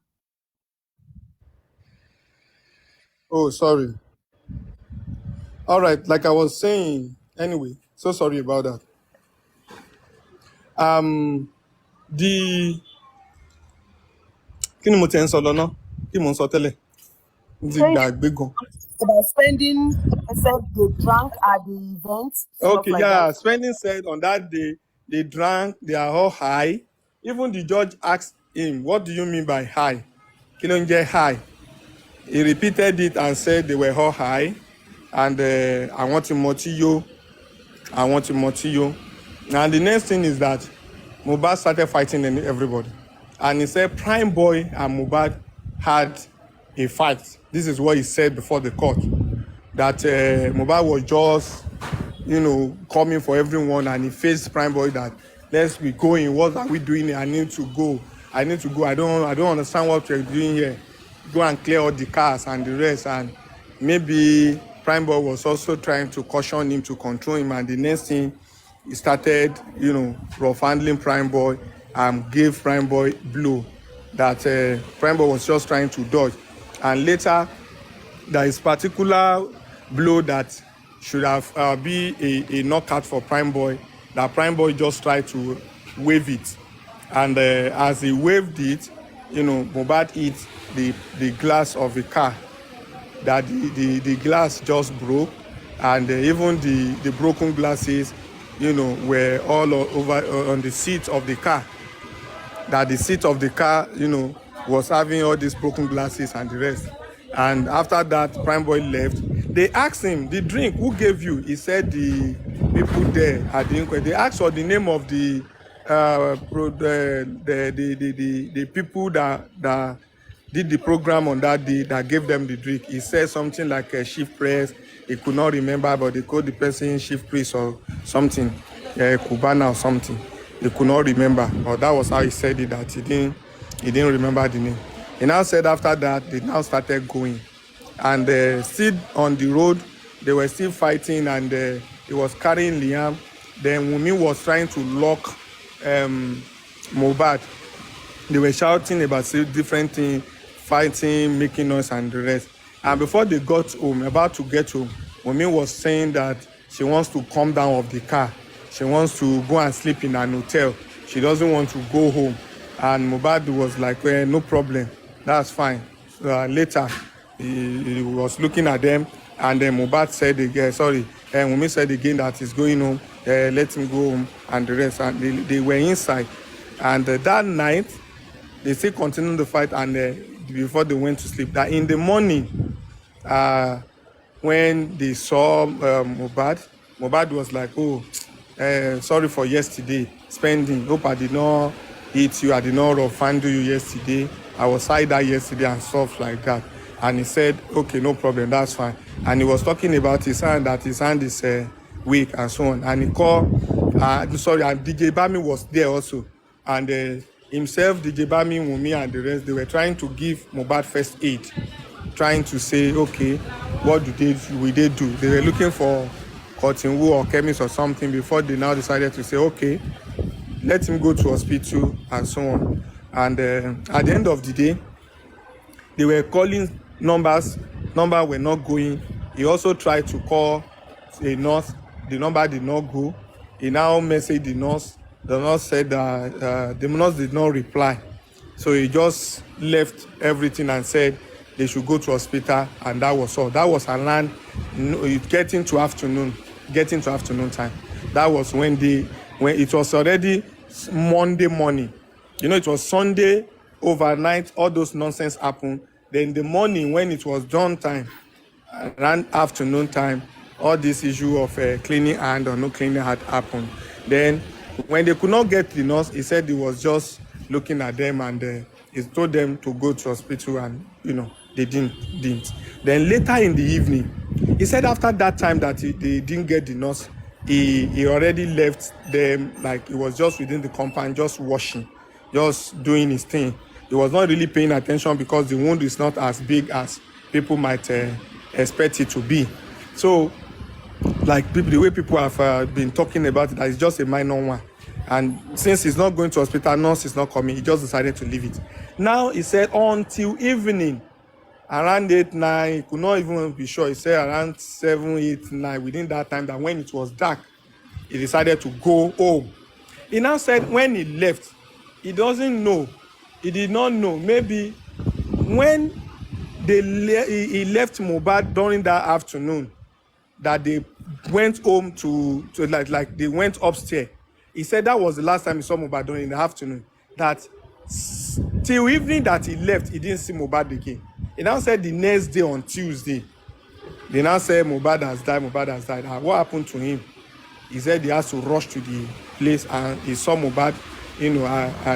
Oh, sorry. All right, like I was saying, anyway, so sorry about that. The kí ni mo ti ń sọ lọ́nà? Kí mo ń sọ tẹ́lẹ̀? Ti gbàgbé gan. About spending, I said they drank at the event. Okay, like yeah, that. Spending said on that day they drank, they are all high. Even the judge asked him, "What do you mean by high?" Kí ló ń jẹ́ high? He repeated it and said they were all high, and I want to motiyo. And the next thing is that Mohbad started fighting everybody, and he said Prime Boy and Mohbad had a fight. This is what he said before the court, that Mohbad was just, coming for everyone, and he faced Prime Boy that let's be going. What are we doing here? I need to go. I don't understand what you're doing here. Go and clear all the cars and the rest. And maybe Prime Boy was also trying to caution him, to control him. And the next thing, he started, rough handling Prime Boy and gave Prime Boy blow that Prime Boy was just trying to dodge. And later, there is particular blow that should have be a knockout for Prime Boy, that Prime Boy just tried to wave it. And as he waved it, Mohbad hit the glass of the car, that the glass just broke, and even the broken glasses, were all over on the seat of the car, that the seat of the car, was having all these broken glasses and the rest. And after that, Prime Boy left. They asked him, the drink, who gave you? He said the people there at the inquest. They asked for the name of the people that did the program on that day, that gave them the drink. He said something like a chief priest. He could not remember, but they called the person chief priest or something, Kubana or something. He could not remember, but that was how he said it, that he didn't remember the name. He now said after that, they now started going. And still on the road, they were still fighting, and he was carrying Liam. Then Wunmi was trying to lock Mohbad. They were shouting about different things, fighting, making noise and the rest. And before they got home, about to get home, Wunmi was saying that she wants to come down off the car. She wants to go and sleep in an hotel. She doesn't want to go home. And Mohbad was like, well, no problem, that's fine. Later, he was looking at them, and then Mohbad said again, Wunmi said again that he's going home, let him go home and the rest. And they were inside. And that night, they still continued the fight, and before they went to sleep, that in the morning, when they saw Mohbad was like, oh, sorry for yesterday, spending. Hope I did not hit you, I did not offend you yesterday. I was cider yesterday and stuff like that. And he said, okay, no problem, that's fine. And he was talking about his hand, that his hand is weak and so on. And he called Sorry, and DJ Bami was there also, and himself, DJ Bami, Wunmi, and the rest, they were trying to give Mohbad first aid, trying to say, okay, what will they do? They were looking for cotton wool or chemist or something before they now decided to say, okay, let him go to hospital and so on. And at the end of the day, they were calling numbers were not going. He also tried to call a nurse, the number did not go. He now messaged the nurse said the nurse did not reply, so he just left everything and said they should go to hospital, and that was all. That was around getting to afternoon time. That was when it was already Monday morning. It was Sunday overnight, all those nonsense happened. Then the morning when it was dawn time, around afternoon time, all this issue of cleaning hand or no cleaning had happened. Then when they could not get the nurse, he said he was just looking at them, and he told them to go to hospital, and they didn't. Then later in the evening, he said after that time that they didn't get the nurse, he already left them, like he was just within the compound, just washing, just doing his thing. He was not really paying attention because the wound is not as big as people might expect it to be. So, like the way people have been talking about it, that it's just a minor one. And since he's not going to hospital, nurse is not coming, he just decided to leave it. Now, he said until evening, around 8, 9, he could not even be sure. He said around 7, 8, 9, within that time, that when it was dark, he decided to go home. He now said when he left, he doesn't know. He did not know. Maybe when he left Mohbad during that afternoon, that they went home to like they went upstairs. He said that was the last time he saw Mohbad during the afternoon. That till evening that he left, he didn't see Mohbad again. He now said the next day on Tuesday, they now said Mohbad has died. And what happened to him? He said he has to rush to the place, and he saw Mohbad,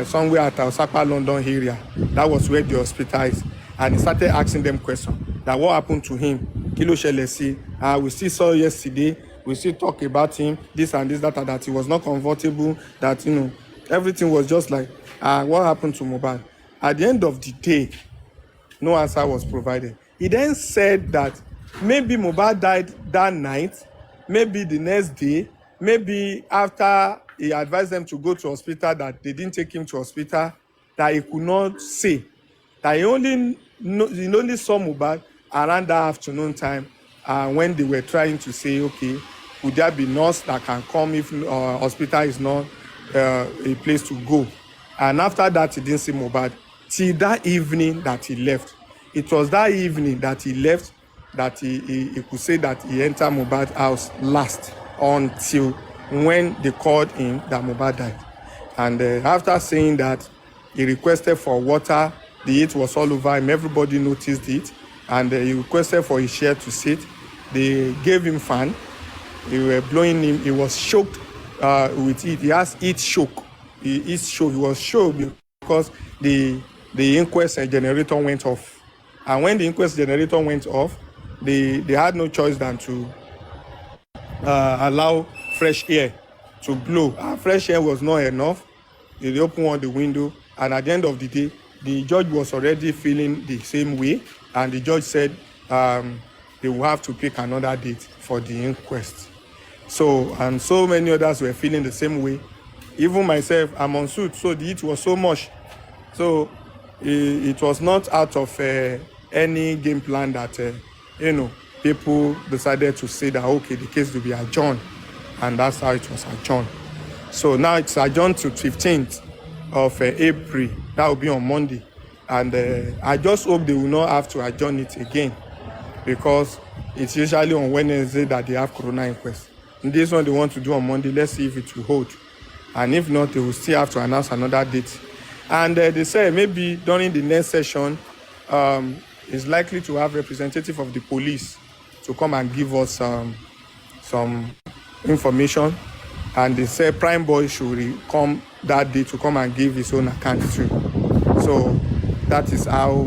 somewhere at Osaka, London area. That was where the hospital is. And he started asking them questions. That what happened to him? Kilo Shelesi. We still saw yesterday. We still talk about him. This and this, that he was not comfortable. That everything was just like, what happened to Mohbad? At the end of the day, no answer was provided. He then said that maybe Mohbad died that night, maybe the next day, maybe after he advised them to go to hospital, that they didn't take him to hospital, that he could not say. That he only saw Mohbad around that afternoon time, when they were trying to say, okay, could there be nurse that can come if hospital is not a place to go? And after that, he didn't see Mohbad till that evening that he left. It was that evening that he left that he could say that he entered Mohbad's house last, until when they called him that Mohbad died. And after saying that, he requested for water. The heat was all over him. Everybody noticed it. And he requested for his chair to sit. They gave him fan. They were blowing him. He was choked with it. He has heat shock. He was choked because the inquest generator went off. And when the inquest generator went off, they had no choice than to allow fresh air to blow. Fresh air was not enough. They opened on the window, and at the end of the day, the judge was already feeling the same way, and the judge said they will have to pick another date for the inquest. So many others were feeling the same way. Even myself, I'm on suit, so the heat was so much. So it was not out of any game plan that people decided to say that, okay, the case will be adjourned, and that's how it was adjourned. So now it's adjourned to 15th of April. That will be on Monday, and I just hope they will not have to adjourn it again, because it's usually on Wednesday that they have corona inquest. And this one they want to do on Monday. Let's see if it will hold, and if not, they will still have to announce another date. And they say maybe during the next session, is likely to have representative of the police to come and give us some information. And they say Prime Boy should come that day to come and give his own account too. So that is how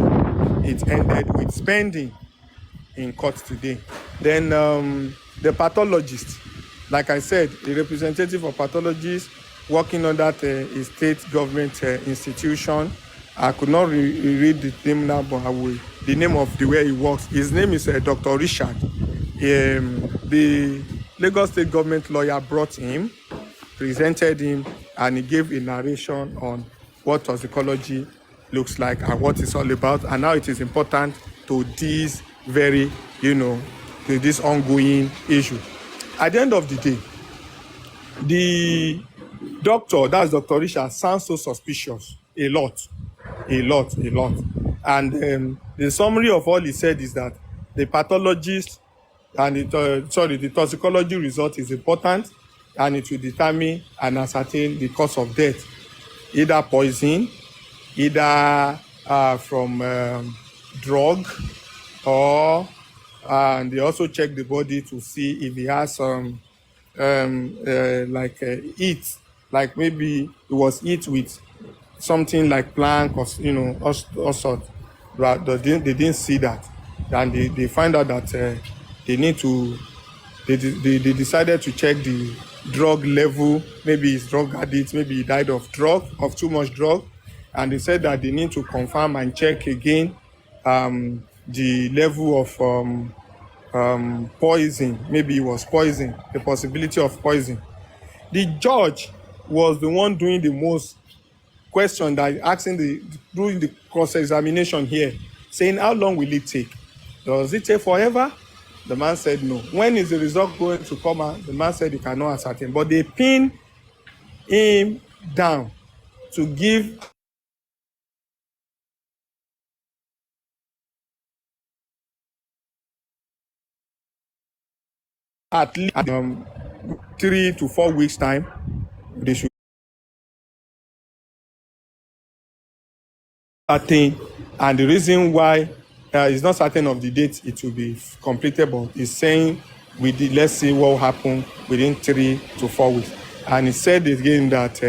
it ended with spending in court today. Then the pathologist like I said, a representative of pathologists working under a state government institution. I could not read the name now, but I will. The name of the way he works. His name is Dr. Richard. The Lagos State government lawyer brought him, presented him, and he gave a narration on what toxicology looks like and what it's all about, and how it is important to this very, to this ongoing issue. At the end of the day, the doctor, that's Dr. Richard, sounds so suspicious. A lot. And the summary of all he said is that the pathologist and the toxicology result is important, and it will determine and ascertain the cause of death, either poison, either from drug, or and they also check the body to see if he has some heat, like maybe it was heat with something like plank or all sorts. But they didn't see that, and they find out that they need to. They decided to check the drug level. Maybe he's drug addict. Maybe he died of too much drug, and they said that they need to confirm and check again the level of poison. Maybe it was poison. The possibility of poison. The judge was the one doing the most question, that asking during the cross-examination here, saying how long will it take? Does it take forever? The man said no. When is the result going to come out? The man said he cannot ascertain. But they pinned him down to give at least 3 to 4 weeks time. They should certain, and the reason why it's not certain of the date it will be completed, but he's saying let's see what will happen within 3 to 4 weeks. And he said again that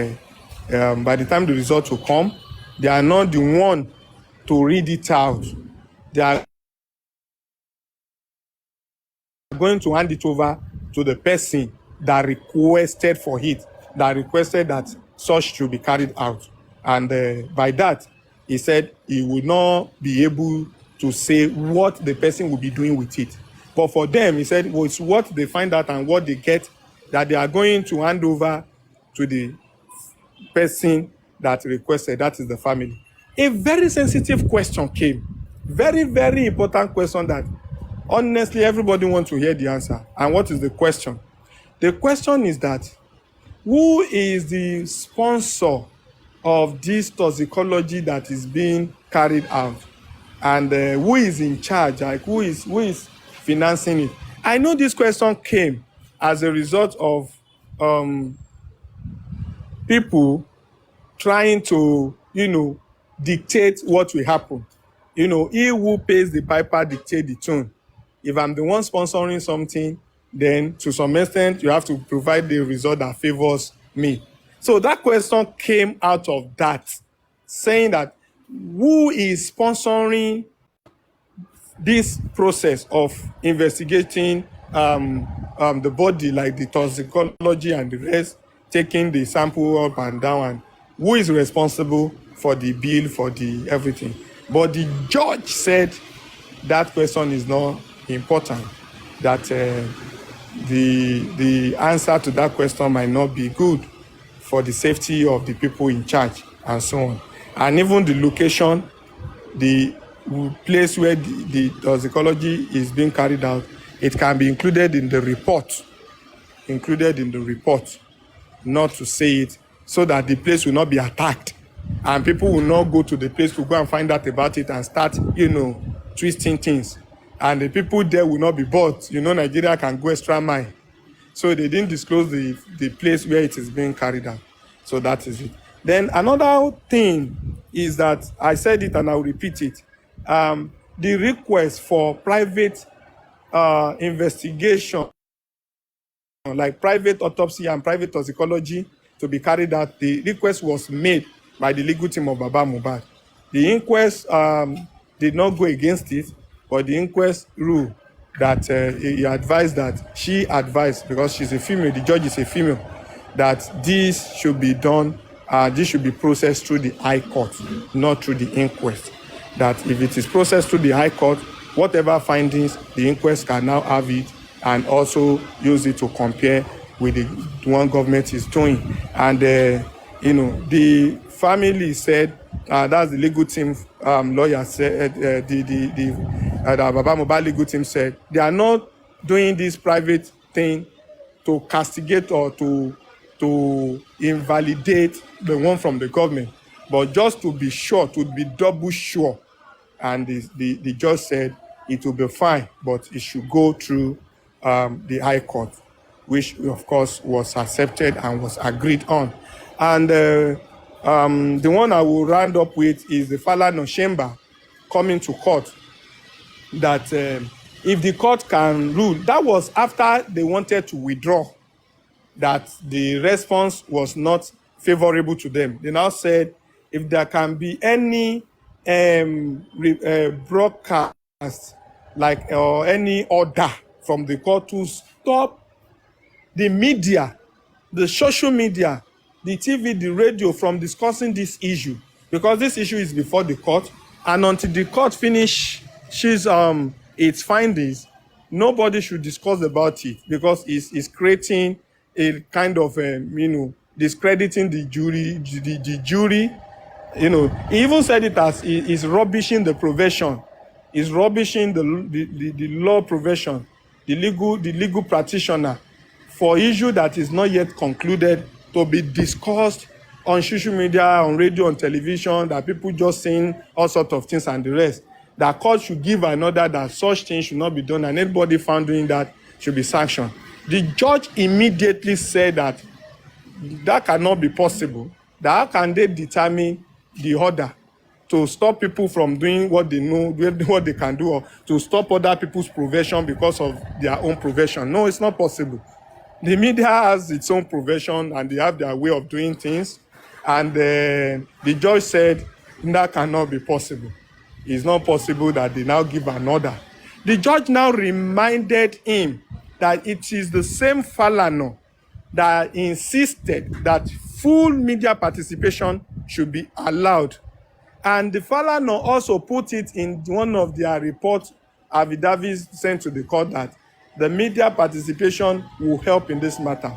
by the time the result will come, they are not the one to read it out. They are going to hand it over to the person that requested for it, that requested that such should be carried out. And by that, he said he would not be able to say what the person will be doing with it. But for them, he said, it's what they find out and what they get that they are going to hand over to the person that requested, that is the family. A very sensitive question came. Very, very important question that honestly everybody wants to hear the answer. And what is the question? The question is that who is the sponsor of this toxicology that is being carried out, and who is in charge, like who is financing it? I know this question came as a result of people trying to dictate what will happen. He who pays the piper dictate the tune. If I'm the one sponsoring something, then to some extent you have to provide the result that favors me. So that question came out of that, saying that who is sponsoring this process of investigating the body, like the toxicology and the rest, taking the sample up and down, and who is responsible for the bill, for the everything. But the judge said that question is not important, that the answer to that question might not be good for the safety of the people in charge and so on. And even the location, the place where the toxicology is being carried out, it can be included in the report, not to say it, so that the place will not be attacked and people will not go to the place to go and find out about it and start, twisting things. And the people there will not be bought. Nigeria can go extra mile. So they didn't disclose the place where it is being carried out. So that is it. Then another thing is that I said it and I'll repeat it. The request for private investigation, like private autopsy and private toxicology to be carried out, the request was made by the legal team of Baba Mohbad. The inquest did not go against it, but the inquest rule that he advised that she advised, because she's a female, the judge is a female, that this should be done, this should be processed through the High Court, not through the inquest. That if it is processed through the High Court, whatever findings, the inquest can now have it and also use it to compare with the one government is doing. And, the family said, that's the legal team lawyer said, the Baba Mohbad legal team said, they are not doing this private thing to castigate or to invalidate the one from the government, but just to be sure, to be double sure. And the judge said it will be fine, but it should go through the High Court, which of course was accepted and was agreed on. And the one I will round up with is the Falana Chamber coming to court, that if the court can rule, that was after they wanted to withdraw, that the response was not favorable to them. They now said if there can be any broadcast, like or any order from the court to stop the media, the social media, the TV, the radio from discussing this issue, because this issue is before the court, and until the court finishes its findings, nobody should discuss about it, because it's creating a kind of discrediting the jury, the jury. He even said it as is rubbishing the profession, is rubbishing the law profession, the legal practitioner, for issue that is not yet concluded to be discussed on social media, on radio, on television, that people just saying all sorts of things and the rest. That court should give an order that such things should not be done, and anybody found doing that should be sanctioned. The judge immediately said that that cannot be possible. That how can they determine the order to stop people from doing what they know, what they can do, or to stop other people's profession because of their own profession? No, it's not possible. The media has its own profession and they have their way of doing things. And the judge said that cannot be possible. It's not possible that they now give an order. The judge now reminded him that it is the same Falana that insisted that full media participation should be allowed. And the Falana also put it in one of their reports, affidavits sent to the court, that the media participation will help in this matter.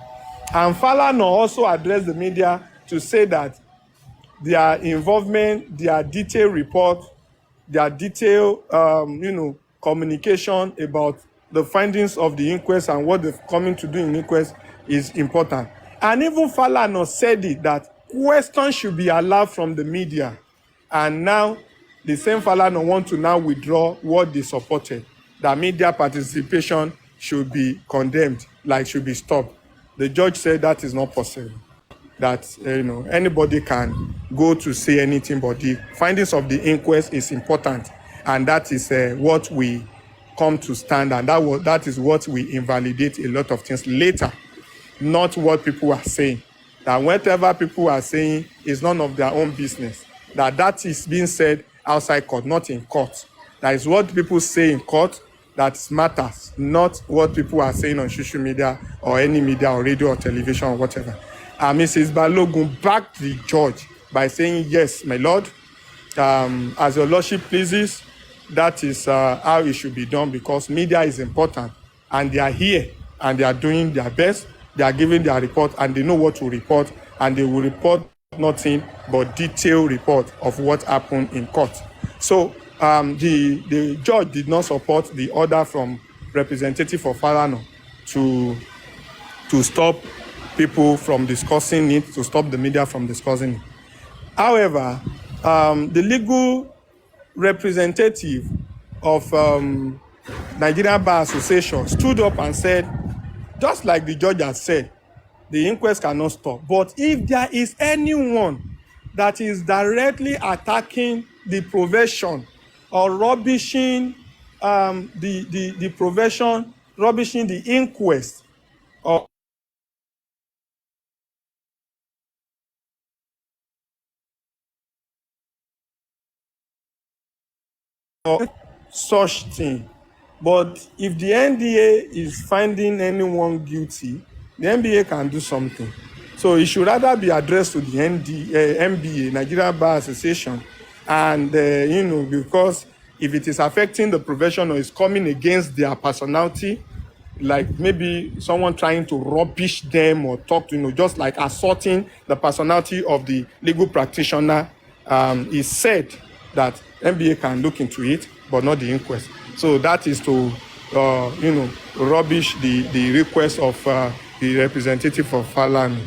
And Falana also addressed the media to say that their involvement, their detailed report, their detailed, communication about the findings of the inquest and what they're coming to do in the inquest is important. And even Falana said it, that questions should be allowed from the media. And now the same Falana want to now withdraw what they supported, that media participation should be condemned, like should be stopped. The judge said that is not possible, that anybody can go to say anything, but the findings of the inquest is important, and that is what we come to stand, and that is what we invalidate a lot of things later, not what people are saying. That whatever people are saying is none of their own business, that is being said outside court, not in court. That is what people say in court that matters, not what people are saying on social media or any media or radio or television or whatever. Mrs. Balogun backed the judge by saying, yes, my lord, as your lordship pleases, that is how it should be done, because media is important, and they are here and they are doing their best. They are giving their report and they know what to report, and they will report nothing but detailed report of what happened in court. So the judge did not support the order from representative of Falana to stop people from discussing it, to stop the media from discussing it. However, the legal representative of Nigerian Bar Association stood up and said, just like the judge has said, the inquest cannot stop. But if there is anyone that is directly attacking the profession or rubbishing the profession, rubbishing the inquest, or such thing, But if the NDA is finding anyone guilty, the NBA can do something. So it should rather be addressed to the NBA, Nigerian Bar Association, and because if it is affecting the profession or is coming against their personality, like maybe someone trying to rubbish them or talk to, just like assaulting the personality of the legal practitioner, is said that NBA can look into it, but not the inquest. So that is to, rubbish the request of the representative of Falana.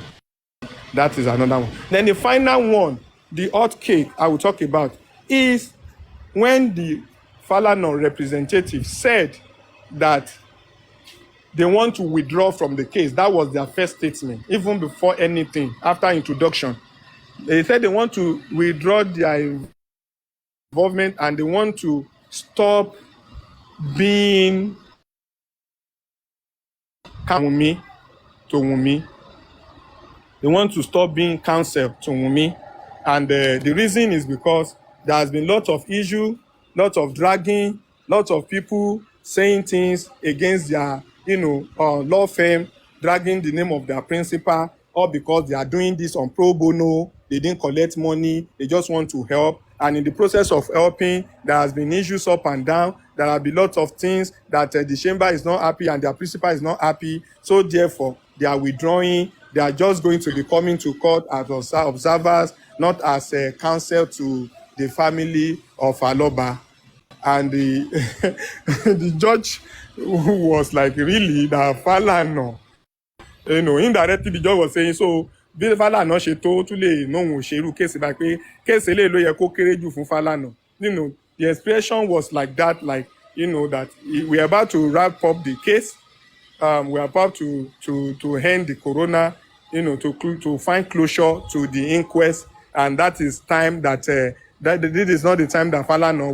That is another one. Then the final one, the hot cake I will talk about, is when the Falana representative said that they want to withdraw from the case. That was their first statement, even before anything, after introduction. They said they want to withdraw their involvement and they want to stop being Wunmi to Wunmi. They want to stop being counsel to Wunmi. And the reason is because there has been lots of issue, lots of dragging, lots of people saying things against their, law firm, dragging the name of their principal, all because they are doing this on pro bono, they didn't collect money, they just want to help. And in the process of helping, there has been issues up and down. There have been lots of things that the chamber is not happy and their principal is not happy. So therefore, they are withdrawing. They are just going to be coming to court as observers, not as counsel to the family of Aloba. And the the judge who was like, really, that Falana, indirectly the judge was saying, so bí Falana ṣe tó tún lè nóhun òṣèlú kéèsì báyìí pé kéèsì eléyìí ló yẹ kó kéré jù fún Falana. The expression was like that, that we are about to wrap up the case. We are about to end the corona, to find closure to the inquest, and that is time that this is not the time that Falana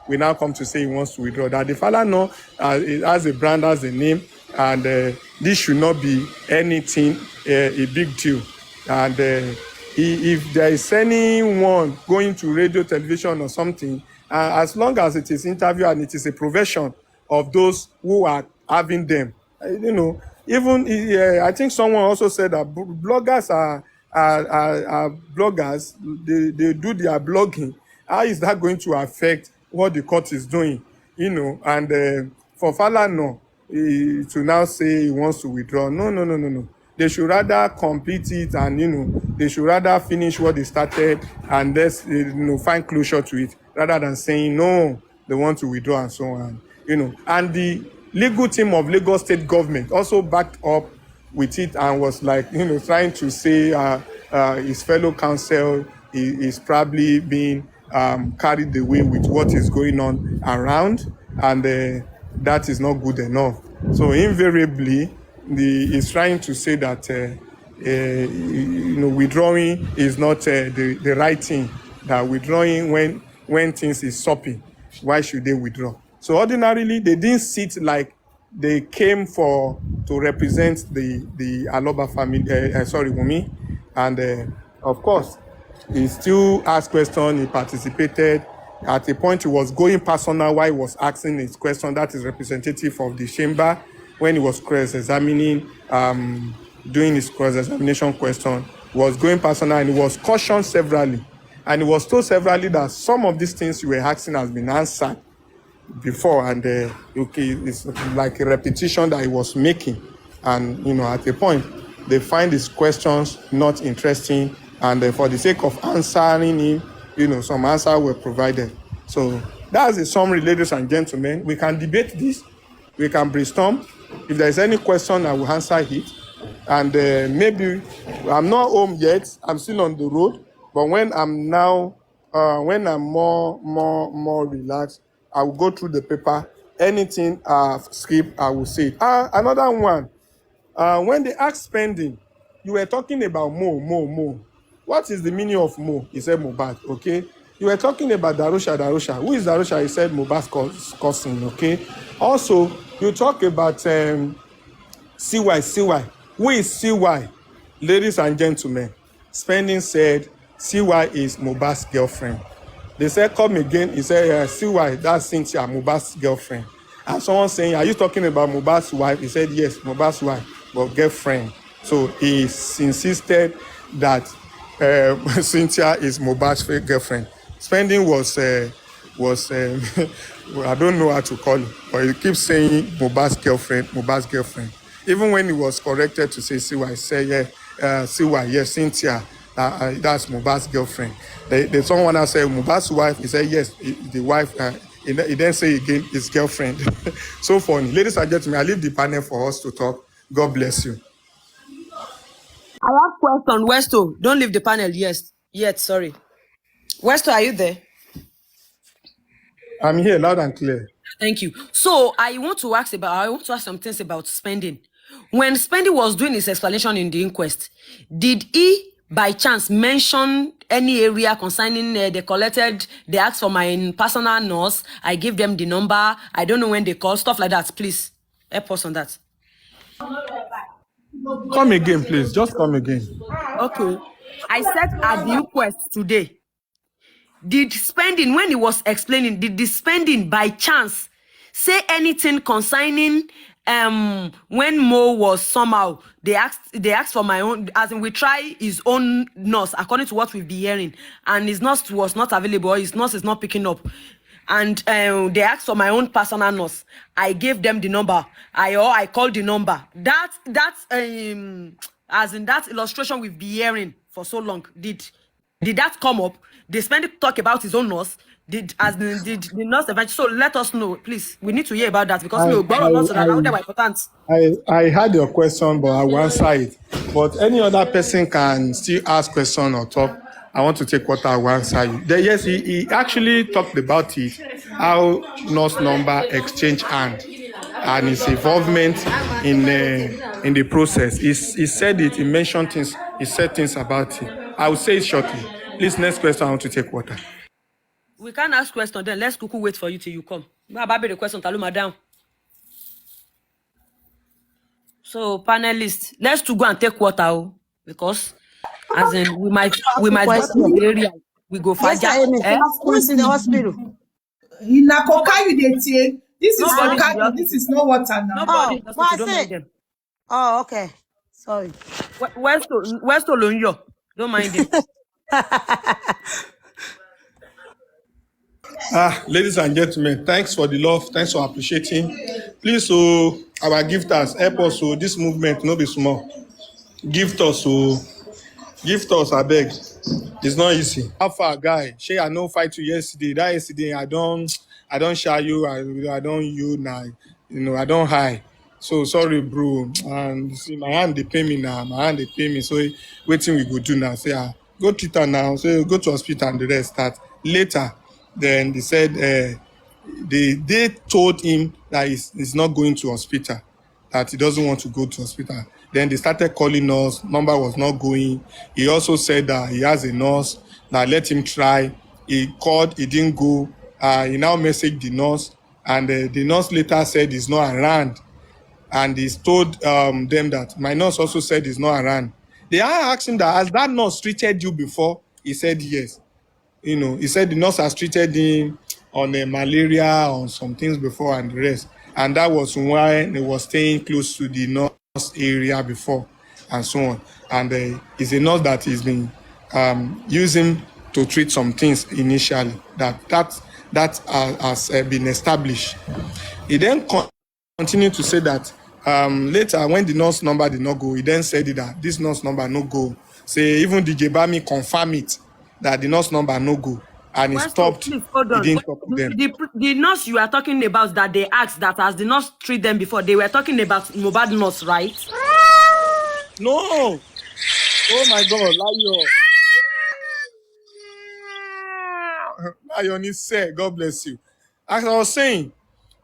will now come to say he wants to withdraw. That the Falana has a brand, has a name, and this should not be anything a big deal. And if there is anyone going to radio, television, or something, as long as it is interview and it is a profession of those who are having them, even I think someone also said that bloggers are bloggers. They do their blogging. How is that going to affect what the court is doing? And for Falana to now say he wants to withdraw, no. They should rather complete it, and they should rather finish what they started and let's find closure to it, rather than saying no, they want to withdraw and so on. And the legal team of Lagos State government also backed up with it and was like, trying to say his fellow counsel is probably being carried away with what is going on around, and that is not good enough. So invariably, he's trying to say that withdrawing is not the right thing. That withdrawing when things is sopping, why should they withdraw? So ordinarily, they didn't sit like they came to represent the Aloba family, Wunmi. And of course, he still asked questions, he participated. At a point, he was going personal while he was asking his question. That is representative of the chamber. When he was cross-examining, doing his cross-examination question, he was going personal and he was cautioned severally. And he was told severally that some of these things you were asking has been answered before, and it's like a repetition that he was making. And at a point, they find his questions not interesting, and for the sake of answering him, some answers were provided. So that's the summary, ladies and gentlemen. We can debate this, we can brainstorm. If there's any question, I will answer it. And maybe I'm not home yet, I'm still on the road, but when I'm more relaxed, I will go through the paper. Anything skip, I will say it. Another one. When they ask spending, you were talking about Mo. What is the meaning of Mo? He said mohbad, okay? You were talking about Darusha. Who is Darusha? He said Mohbad's cousin, okay? Also, you talk about CY. Who is CY? Ladies and gentlemen, Spending said CY is Mohbad's girlfriend. They said, come again. He said, CY, that's Cynthia, Mohbad's girlfriend. And someone saying, are you talking about Mohbad's wife? He said, yes, Mohbad's wife, but girlfriend. So he insisted that Cynthia is Mohbad's girlfriend. Spending was I don't know how to call it, but he keeps saying Mohbad's girlfriend. Even when he was corrected to say Siwa, he said, Siwa, yes, Cynthia, that's Mohbad's girlfriend. Someone else said Mohbad's wife. He said, yes, the wife. He then say again his girlfriend. So funny. Ladies and gentlemen, I leave the panel for us to talk. God bless you. I have question, Westo. Don't leave the panel yet. Sorry. Westo, are you there? I'm here, loud and clear. Thank you. So I want to ask some things about Spending. When Spending was doing his explanation in the inquest, did he by chance mention any area concerning they asked for my personal nurse, I give them the number, I don't know when they call, stuff like that? Please help us on that. Come again, please. Just come again. Okay. I said at the inquest today, did Spending, when he was explaining, did the Spending by chance say anything concerning when Mo was somehow they asked for my own, as in we try his own nurse according to what we've been hearing, and his nurse was not available, or his nurse is not picking up, and they asked for my own personal nurse, I gave them the number, I called the number. That's as in that illustration we've been hearing for so long, did that come up? Did Spending talk about his own nurse? Did the nurse eventually? So let us know, please. We need to hear about that because I heard your question, but I will answer it. But any other person can still ask question or talk. I want to take what I will answer you. Yes, he actually talked about it, how nurse number exchange hand and his involvement in the process. He said it. He mentioned things. He said things about it. I will say it shortly. Please, next question. I want to take water. We can't ask question then. Let's Kuku wait for you till you come. Baby, the question, Taluma down. So, panelists, let's to go and take water, because as in we might go to the area. We go find who's in the hospital? In Nakoka, you take. This is Koka, this is not water now. Nobody don't mind them. Oh, okay. Sorry. Where's Tolonyo? Don't mind them. Ladies and gentlemen, thanks for the love, thanks for appreciating. Please, our gifters, help us. This movement no be small. Gift us, I beg. It's not easy. How far, guy? Shay, I know fight you yesterday. That yesterday, I don't share you. I don't you now. I don't hide. So sorry, bro. And see, my hand they pay me now. So waiting we go do now. Say, go treat her now. So go to hospital and the rest start later. Then they said they told him that he's not going to hospital, that he doesn't want to go to hospital. Then they started calling us. Number was not going. He also said that he has a nurse. Now let him try. He called. He didn't go. He now messaged the nurse, and the nurse later said he's not around. And he's told them that my nurse also said he's not around. They asked him that, has that nurse treated you before? He said yes. He said the nurse has treated him on malaria, on some things before and the rest. And that was why he was staying close to the nurse area before and so on. And it's a nurse that he's been using to treat some things initially. That has been established. He then continued to say that later when the nurse number did not go, he then said that this nurse number no go. Say even DJ Bami confirm it, that the nurse number no go, and he stopped. Please, hold on. He didn't talk to them. The nurse you are talking about that they asked that as the nurse treat them before, they were talking about Mohbad nurse, right? No. Oh my God, Lion is said. God bless you. As I was saying,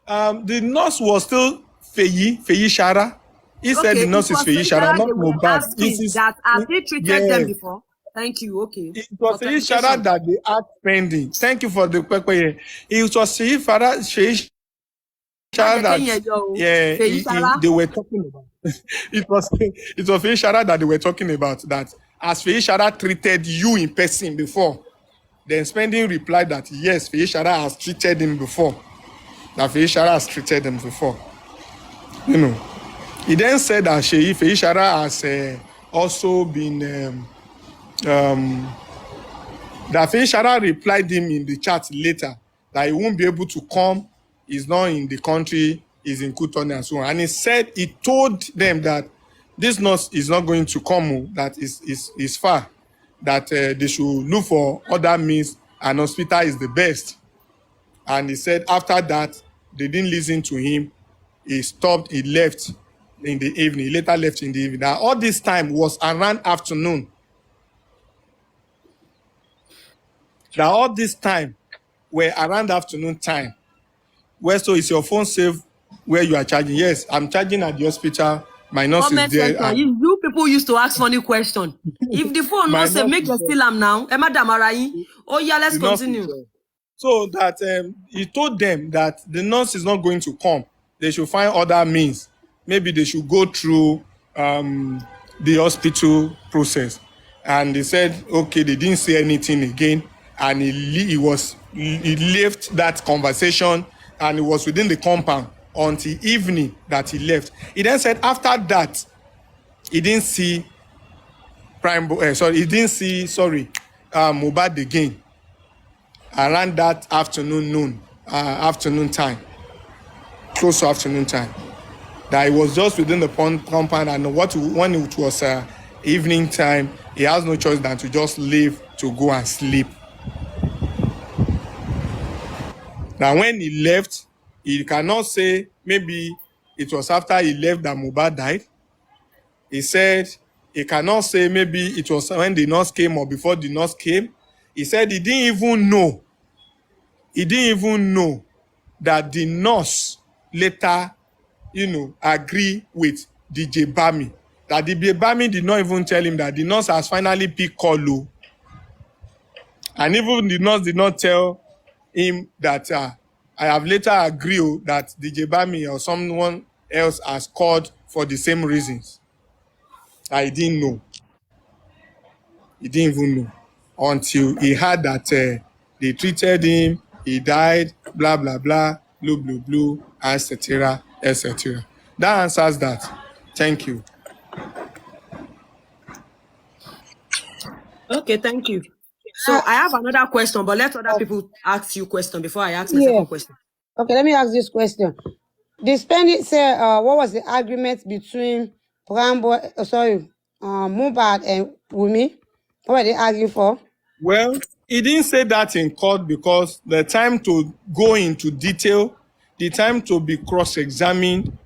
the nurse was still Feyi Shara. He said the nurse is Feyi Shara, not Mohbad. That have they treated them before? Thank you. Okay. It was Feyi Shara that they are pending. Thank you for the question. It was Feyi Shara that they were talking about. It was Feyi Shara that they were talking about. That as Feyi Shara treated you in person before, then Spending replied that yes, Feyi Shara has treated him before. that Feishara has treated them before. You know, he then said that Feishara has also been that Feishara replied him in the chat later that he won't be able to come. He's not in the country. He's in Cotonou and so on. And he told them that this nurse is not going to come. That is far. That they should look for other means, and hospital is the best. And he said after that, they didn't listen to him. He stopped, he left in the evening. He later left in the evening. Now, all this time was around afternoon. Now, all this time were around afternoon time. Where so is your phone safe where you are charging? Yes, I'm charging at the hospital. My nurse is there. You people used to ask funny question. If the phone not say make you steal them now, Madam Arayi. Oh yeah, let's continue. So that he told them that the nurse is not going to come. They should find other means. Maybe they should go through the hospital process. And they said, okay, they didn't say anything again. And he left that conversation, and it was within the compound until evening that he left. He then said after that, he didn't see Mohbad again around that afternoon time, close to afternoon time. That it was just within the compound, and when it was evening time, he has no choice than to just leave to go and sleep. Now, when he left, he cannot say maybe it was after he left that Mohbad died. He said he cannot say maybe it was when the nurse came or before the nurse came. He said he didn't even know. He didn't even know that the nurse later, agree with DJ Bami. That DJ Bami did not even tell him that the nurse has finally picked Kolo. And even the nurse did not tell him that I have later agreed that DJ Bami or someone else has called for the same reasons. I didn't know. He didn't even know until he heard that they treated him, he died, blah, blah, blah, blue, blue, blue, etc., etc. That answers that. Thank you. Okay, thank you. So I have another question, but let other people ask you question before I ask my second question. Okay, let me ask this question. The spending say what was the agreement between Mohbad and Wunmi? What were they arguing for? Well, he didn't say that in court because the time to go into detail, the time to be cross-examined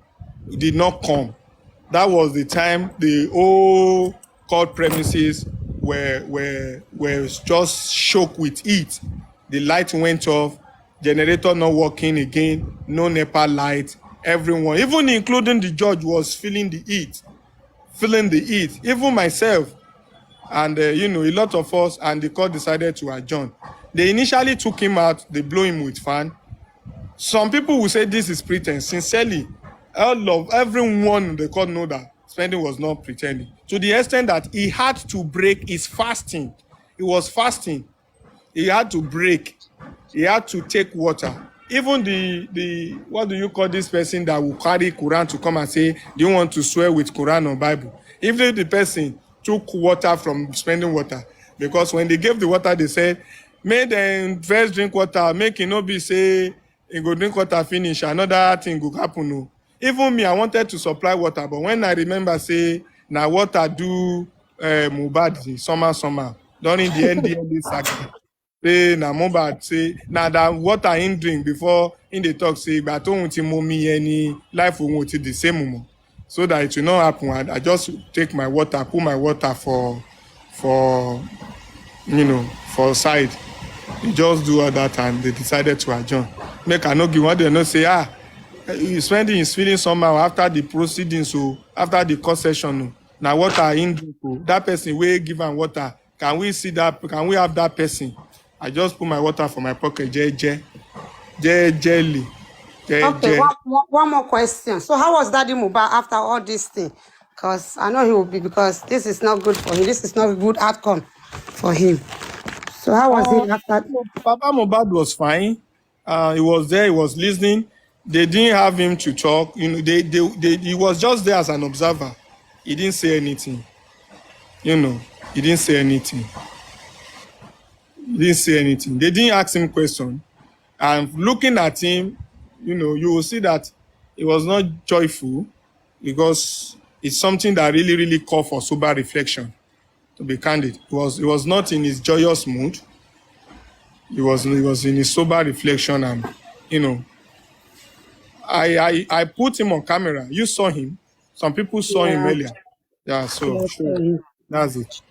did not come. That was the time the whole court premises were just shook with heat. The light went off, generator not working again, no NEPA light. Everyone, even including the judge, was feeling the heat. Even myself. And, a lot of us, and the court decided to adjourn. They initially took him out, they blew him with fan. Some people will say this is pretense. Sincerely, everyone in the court know that spending was not pretending. To the extent that he had to break his fasting. He was fasting. He had to break. He had to take water. Even the what do you call this person that will carry Quran to come and say, do you want to swear with Quran or Bible? Even the person took water from spending water, because when they gave the water, they said, may them first drink water, make it not be say, you go drink water finish, another thing go happen. No. Even me, I wanted to supply water, but when I remember, say, now water do Mohbad summer, during the NDLA saga. Say, now Mohbad say, now that water in drink before in the talk, say, but don't mommy any life won't the same moment. So that it will not happen. I just take my water, put my water for side. You just do all that, and they decided to adjourn. Make I not give what they not say, spending is feeling somehow after the proceedings, so after the court session. Now water in drink, that person will give am water. Can we see that? Can we have that person? I just put my water for my pocket, jelly. Okay, one more question. So how was Daddy Mohbad after all this thing? Because I know he will be, because this is not good for him. This is not a good outcome for him. So how was he after? Papa Mohbad was fine. He was there. He was listening. They didn't have him to talk. You know, he was just there as an observer. He didn't say anything. You know, he didn't say anything. He didn't say anything. They didn't ask him question. And looking at him, you know, you will see that he was not joyful because it's something that really, really called for sober reflection. To be candid, he was not in his joyous mood. He was in his sober reflection, and you know, I put him on camera. You saw him. Some people saw him Yeah. earlier. Yeah, so Yes, sure, that's it.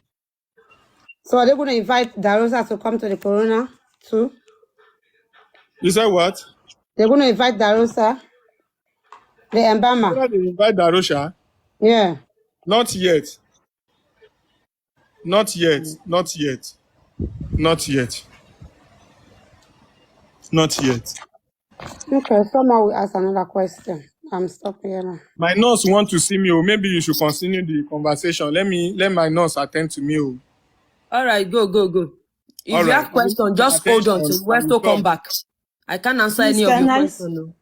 So are they going to invite Darosa to come to the corona too? You said what? They're going to invite Darosa, the Mbama. Whether they invite Darusha? Yeah. Not yet. Not yet. Not yet. Not yet. Not yet. Okay, someone will ask another question. I'm stopping here now. My nurse want to see me. Or maybe you should continue the conversation. Let my nurse attend to me. Oh. All right, go. If All you right. have question, just hold on till Westo come back. I can't answer Please, any of your can I, questions. No.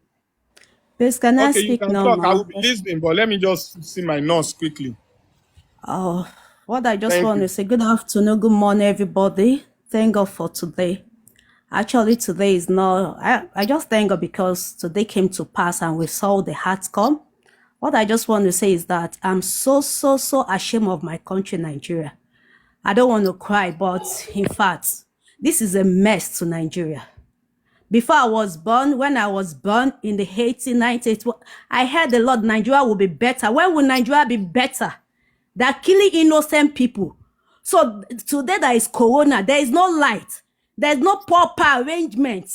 please, can I Okay, you speak can now, talk. I ma? will be listening, but let me just see my nurse quickly. Oh, what I just Thank want you. to say, good afternoon, good morning, everybody. Thank God for today. Actually, today is not, I just thank God because today came to pass and we saw the outcome. What I just want to say is that I'm so ashamed of my country, Nigeria. I don't want to cry, but in fact, this is a mess to Nigeria. Before I was born, when I was born in the 1890s, I heard a lot Nigeria will be better. When will Nigeria be better? They're killing innocent people. So today there is corona. There is no light. There's no proper arrangement.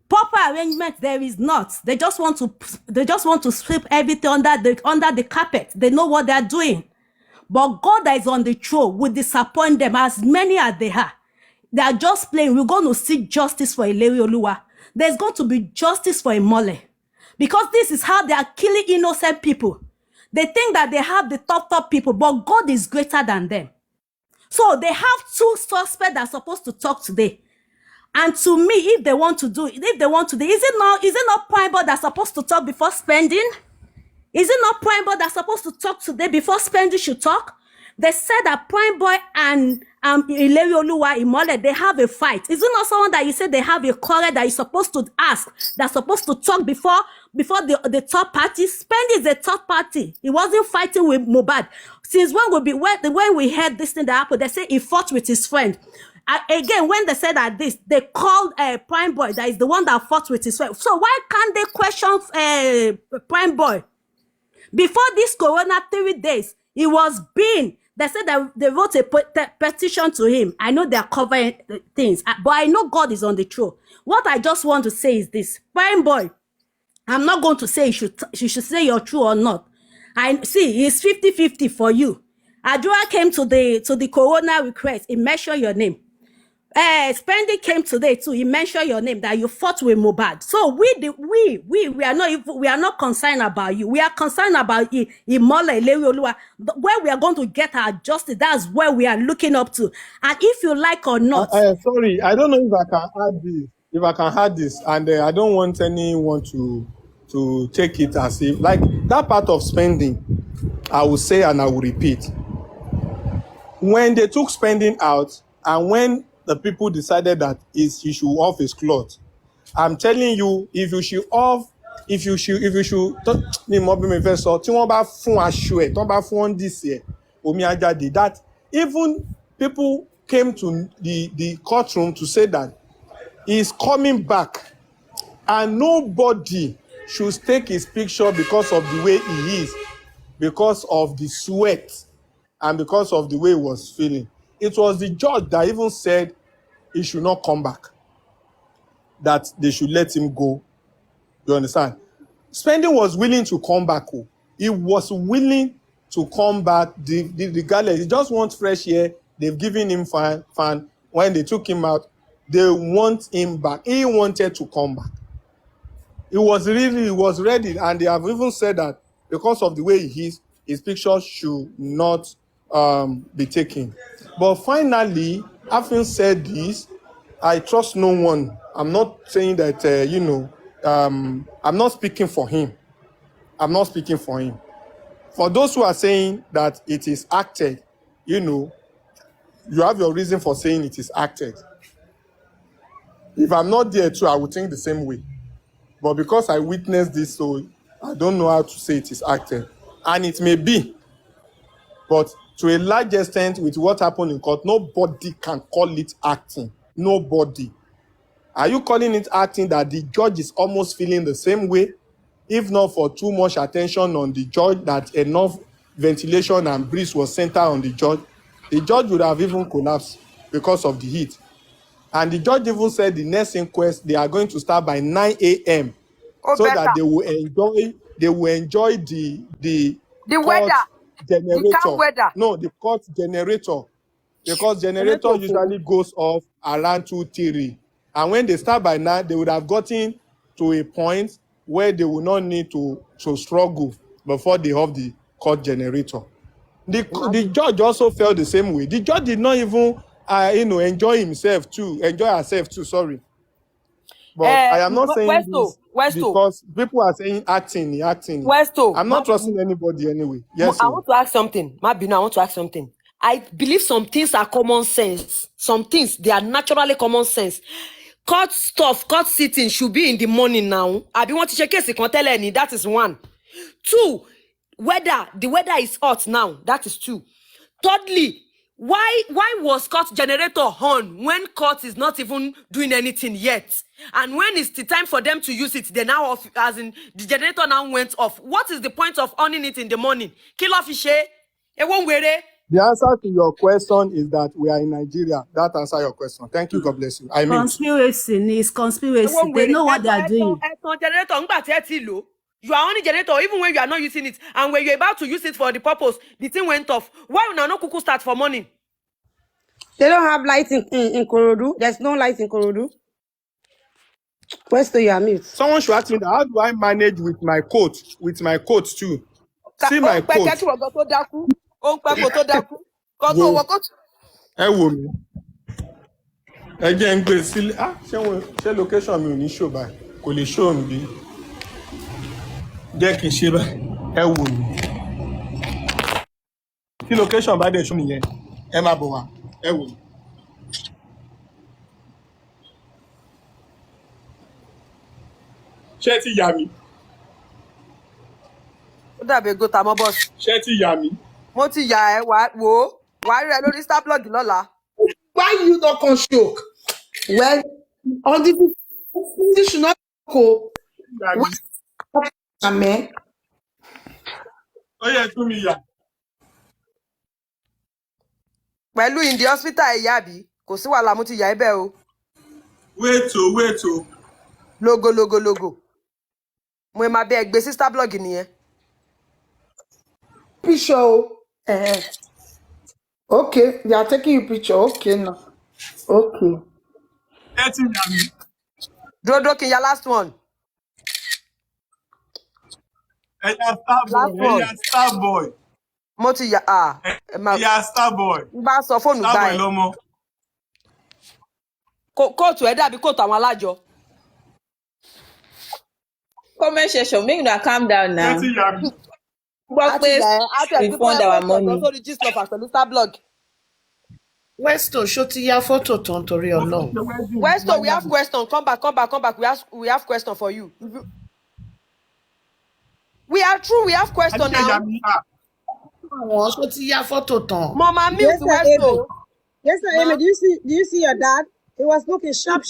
Proper arrangement there is not. They just want to sweep everything under the carpet. They know what they're doing. But God that is on the throne will disappoint them, as many as they are. They are just playing. We're going to see justice for Ileri Oluwa. There's going to be justice for Imole. Because this is how they are killing innocent people. They think that they have the top people, but God is greater than them. So they have two suspects that are supposed to talk today. And to me, if they want to do, is it not Prime Board that's supposed to talk before spending? Is it not Prime Boy that's supposed to talk today before Spending should talk? They said that Prime Boy and Ileri Oluwa Imole, they have a fight. Is it not someone that you said they have a quarrel that you're supposed to ask, that's supposed to talk before the third party? Spending is a third party. He wasn't fighting with mohbad. Since when we heard this thing that happened, they say he fought with his friend. Again, when they said that they called Prime Boy, that is the one that fought with his friend. So why can't they question Prime Boy? Before this corona 3 days, he was being, they said that they wrote a petition to him. I know they're covering things, but I know God is on the throne. What I just want to say is this. Prime Boy, I'm not going to say you should say you're true or not. I see, it's 50-50 for you. Adura came to the corona request. He mentioned your name. Spendy came today too. He mentioned your name, that you fought with mohbad. So we are not concerned about you. We are concerned about Imole Ileri Oluwa. Where we are going to get our justice, that's where we are looking up to. And if you like or not, Sorry, I don't know if I can add this. If I can add this, and I don't want anyone to take it as if like that part of spending. I will say and I will repeat. When they took spending out, and when the people decided that he should off his clothes, I'm telling you, if you should that even people came to the courtroom to say that he's coming back, and nobody should take his picture because of the way he is, because of the sweat, and because of the way he was feeling. It was the judge that even said he should not come back, that they should let him go. You understand? Spending was willing to come back. He was willing to come back. The guy, he just wants fresh air. They've given him fan. When they took him out, they want him back. He wanted to come back. He was ready, and they have even said that because of the way he is, his picture should not be taken. But finally, having said this, I trust no one. I'm not saying that I'm not speaking for him. I'm not speaking for him. For those who are saying that it is acted, you have your reason for saying it is acted. If I'm not there too, I would think the same way. But because I witnessed this, so I don't know how to say it is acted. And it may be, but to a large extent with what happened in court, nobody can call it acting. Nobody. Are you calling it acting that the judge is almost feeling the same way? If not for too much attention on the judge, that enough ventilation and breeze was centered on the judge would have even collapsed because of the heat. And the judge even said the next inquest, they are going to start by 9 a.m. so better. that they will enjoy the court weather, generator. the calm weather. No, the court generator. Because generator usually goes off around 2-3. And when they start by 9, they would have gotten to a point where they will not need to struggle before they have the court generator. The judge also felt the same way. The judge did not even enjoy herself too, sorry. But I am not saying this because people are saying acting. I'm not trusting anybody anyway. Yes, I want to ask something. Mabino, I want to ask something. I believe some things are common sense. Some things, they are naturally common sense. Court sitting should be in the morning now. I be want to check case, that is 1. 2, the weather is hot now. That is 2. Thirdly, why was court generator on when court is not even doing anything yet? And when it's the time for them to use it, they now off, as in the generator now went off. What is the point of owning it in the morning? Kill off fish. It won't wear it. The answer to your question is that we are in Nigeria. That answer your question. Thank you. God bless you. I mean, conspiracy is conspiracy. They know what they are doing. You are only generator even when you are not using it, and when you're about to use it for the purpose, the thing went off. Why will no cuckoo start for morning? They don't have lights in Korodu. There's no light in Korodu. Where's the mute? Someone should ask me that, how do I manage with my coat? With my coat too. See my coat. Again, ṣé location mi ò ní show báyìí? Kò lè show mi bí. Jẹ́ kí n ṣe báyìí. Ẹ wò mí. Tí location bá dẹ̀ show mi yẹn, ẹ má bọ̀ wá. Ẹ wò mí. Ṣé ti yà mí? Ó dàbí go ta mo boss. Ṣé ti yà mí? Mo ti yà ẹ́ wò wá rí ẹ lórí star blog lọ́la. Why you not come shock? Well, all this should not go. Amen. Oh yeah, to me, yeah. Pẹ̀lú in the hospital ìyá bí kò sí wàhálà mo ti yà ẹ́ bẹ́ẹ̀ o. Wait o. Logo. Mo máa bẹ gbé sí star blog nìyẹn. Picture. Okay, they are taking you picture. Okay now. Okay. Dodo kí n ya last one. Starboy. Mo ti yà Starboy. N bá sọ fóònù gbà ẹ́. Kóòtù ẹ̀ dàbí kóòtù àwọn alájọ. Comment section, make una calm down now. Refund our money. Sorry, gist of pẹ̀lú star blog. Westo, show ti ya photo ton torí Ọlọ́run. Westo, we have question. Come back. We have question for you. We are true. We have question now. Show ti ya photo ton. Mama, mute Westo. Yes, sir, Amy. Do you see your dad? He was looking sharp.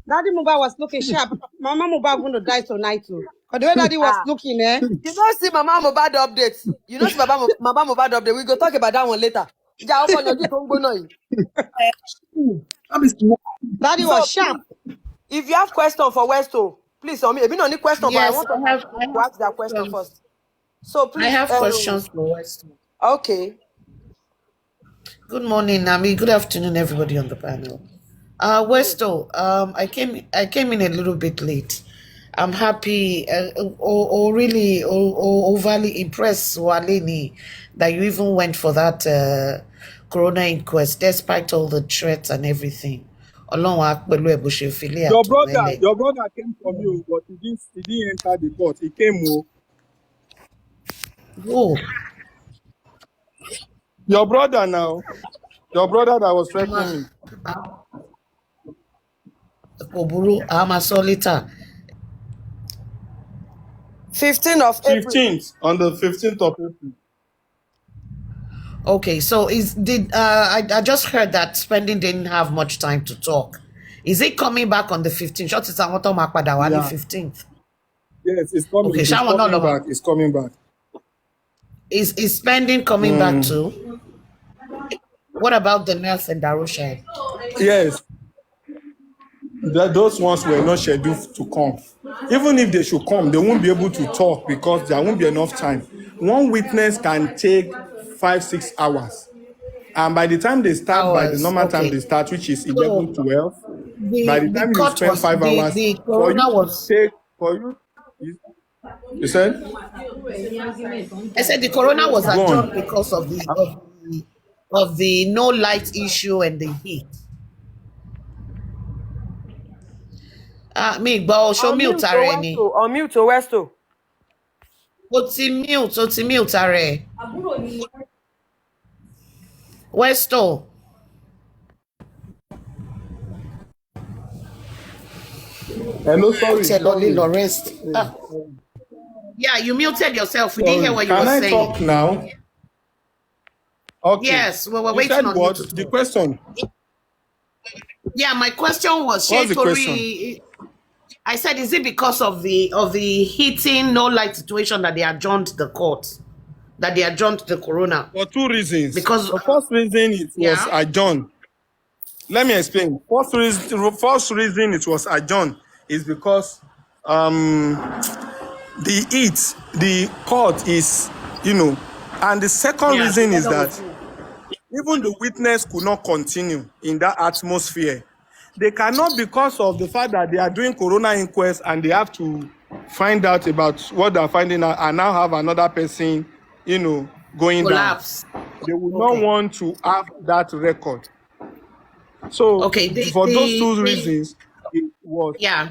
Daddy Mohbad was looking sharp. Mama Mohbad going to die tonight too. But the way Daddy was looking, You don't see Mama Mohbad updates. You don't see Mama Mohbad update. We go talk about that one later. Daddy was sharp. If you have question for Westo, please tell me. If you don't need question, yes, but I want to ask that question first. So please. I have questions for Westo. Okay. Good morning, Nami. Good afternoon, everybody on the panel. Westo, I came in a little bit late. I'm happy really overly impressed, Waleni, that you even went for that Corona inquest, despite all the threats and everything. Ọlọ́run á pẹ̀lú ẹ̀ bó ṣe filé Your àtọ̀nà ẹlẹ̀. brother came from you, but he didn't enter the court. He came more. Oh, Your brother now. Your brother that was threatening me. kò burú, a máa sọ later. 15th of April. 15th, on the 15th of April. Okay, so I just heard that Spending didn't have much time to talk. Is it coming back on the 15th? Short is on the 15th. Yes, it's coming. Okay, It's coming back. It's coming back. Is Spending coming back too? What about the nurse and Darusha? Yes. Those ones were not scheduled to come. Even if they should come, they won't be able to talk because there won't be enough time. One witness can take 5-6 hours. And by the time they start, by the normal time they start, which is 11, 12, by the time you spend 5 hours, you said? I said the corona was adjourned because of the no light issue and the heat. Me gbọ́ show mute ara ẹni. Unmute o Westo. O ti mute ara ẹ. Westo. Hello, sorry. Rest. Yeah, you muted yourself. We didn't hear what you were saying. Can I talk now? Okay. Yes, we were waiting on you to talk. The question? Yeah, my question was, what's the question? I said, is it because of the heating, no light situation that they adjourned the court, that they adjourned the corona? For 2 reasons. Because the first reason it was adjourned. Let me explain. First reason it was adjourned is because the court is, and the second reason is that even the witness could not continue in that atmosphere. They cannot, because of the fact that they are doing corona inquest and they have to find out about what they're finding out and now have another person, going collapse down. They would not want to have that record. So for those 2 reasons, it was. Yeah.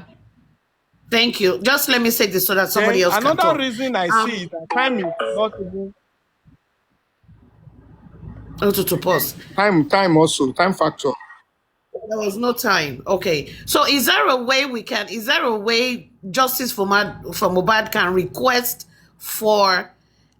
Thank you. Just let me say this so that somebody else can talk. Another reason I see is that time is not even. To pause. Time also. Time factor. There was no time. Okay. So is there a way Justice for Mohbad can request for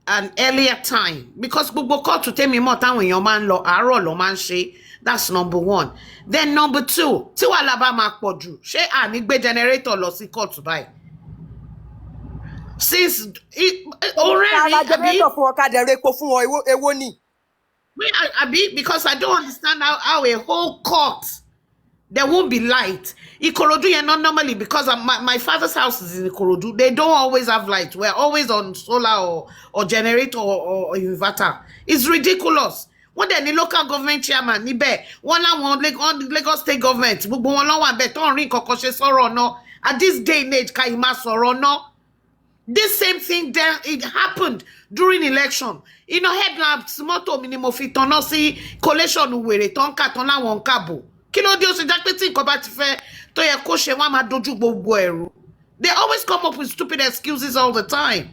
an earlier time? Because gbogbo court to tell me more time when your man lo aro lo man she. That's number 1. Then number 2, tí wàhálà bá máa pọ̀ jù, ṣé a ní gbé generator lọ sí court báyìí? Since generator fún ọ̀kadà epo fún wọn èwo ni. Because I don't understand how a whole court there won't be light. Ikorodu yẹn not normally, because my father's house is in Ikorodu. They don't always have light. We're always on solar or generator or inverter. It's ridiculous. What then the local government chairman níbẹ̀ wọ́n láwọn Lagos state government gbogbo wọn lọ́wọ́ àbẹ̀ tó ń rí nǹkan kan ṣe sọ̀rọ̀ náà at this day and age ká ìmá sọ̀rọ̀ náà. This same thing then it happened during election. Headlamps mọ́tò mi ni mo fi tanná sí collation wèrè tó ń kà tán láwọn ń kàbò. Kí ló dé ó ṣe jẹ́ pé tí nǹkan bá ti fẹ́ tó yẹ kó ṣe wọ́n á máa dojú gbogbo ẹ̀rù. They always come up with stupid excuses all the time.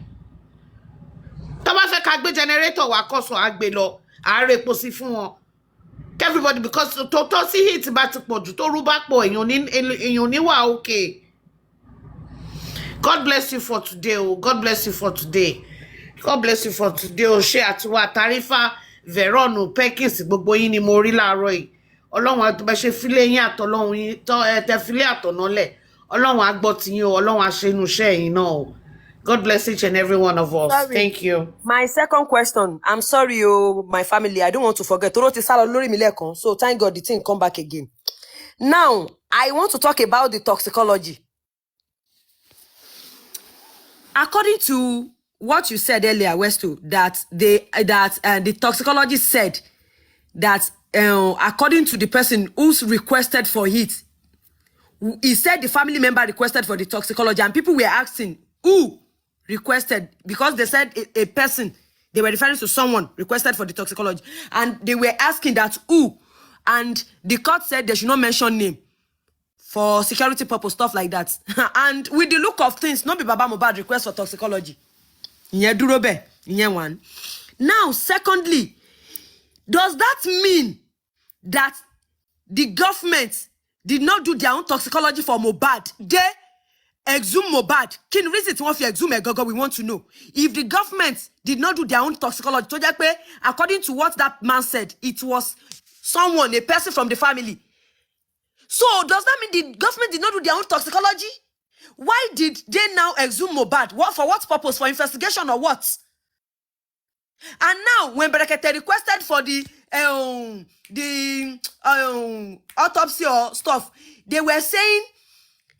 Tó bá fẹ́ ká gbé generator wá kọ́sọ̀ àgbè lọ. Everybody, because to see heat bá ti pọ̀ jù tó rú bá pọ̀ èèyàn ní wà okay. God bless you for today. God bless you for today. God bless you for today. Ṣé àtiwá Tarifa Veronu Perkins gbogbo yín ni mo rí láàárọ̀ yìí. Ọlọ́run á bá ṣe fílé yín àtọlọ́run yín tẹ fílé àtọ̀nálẹ̀. Ọlọ́run á gbọ́ ti yín o. Ọlọ́run á ṣe inú iṣẹ́ yín náà o. God bless each and every one of us. Sorry. Thank you. My second question. I'm sorry, my family. I don't want to forget. So thank God the thing come back again. Now, I want to talk about the toxicology. According to what you said earlier, Westo, that the toxicology said that according to the person who's requested for it, he said the family member requested for the toxicology, and people were asking who requested, because they said a person, they were referring to someone requested for the toxicology, and they were asking that who, and the court said they should not mention name. for security purpose, stuff like that. And with the look of things, not be Baba Mohbad request for toxicology. Yeah, durobe. Yeah, one. Now, secondly, does that mean that the government did not do their own toxicology for Mohbad? They exhume Mohbad. Can reason it want to exhume a gogo? We want to know if the government did not do their own toxicology. So according to what that man said, it was someone, a person from the family. So does that mean the government did not do their own toxicology? Why did they now exhume Mohbad? What for? What purpose? For investigation or what? And now, when Berekete requested for the autopsy or stuff, they were saying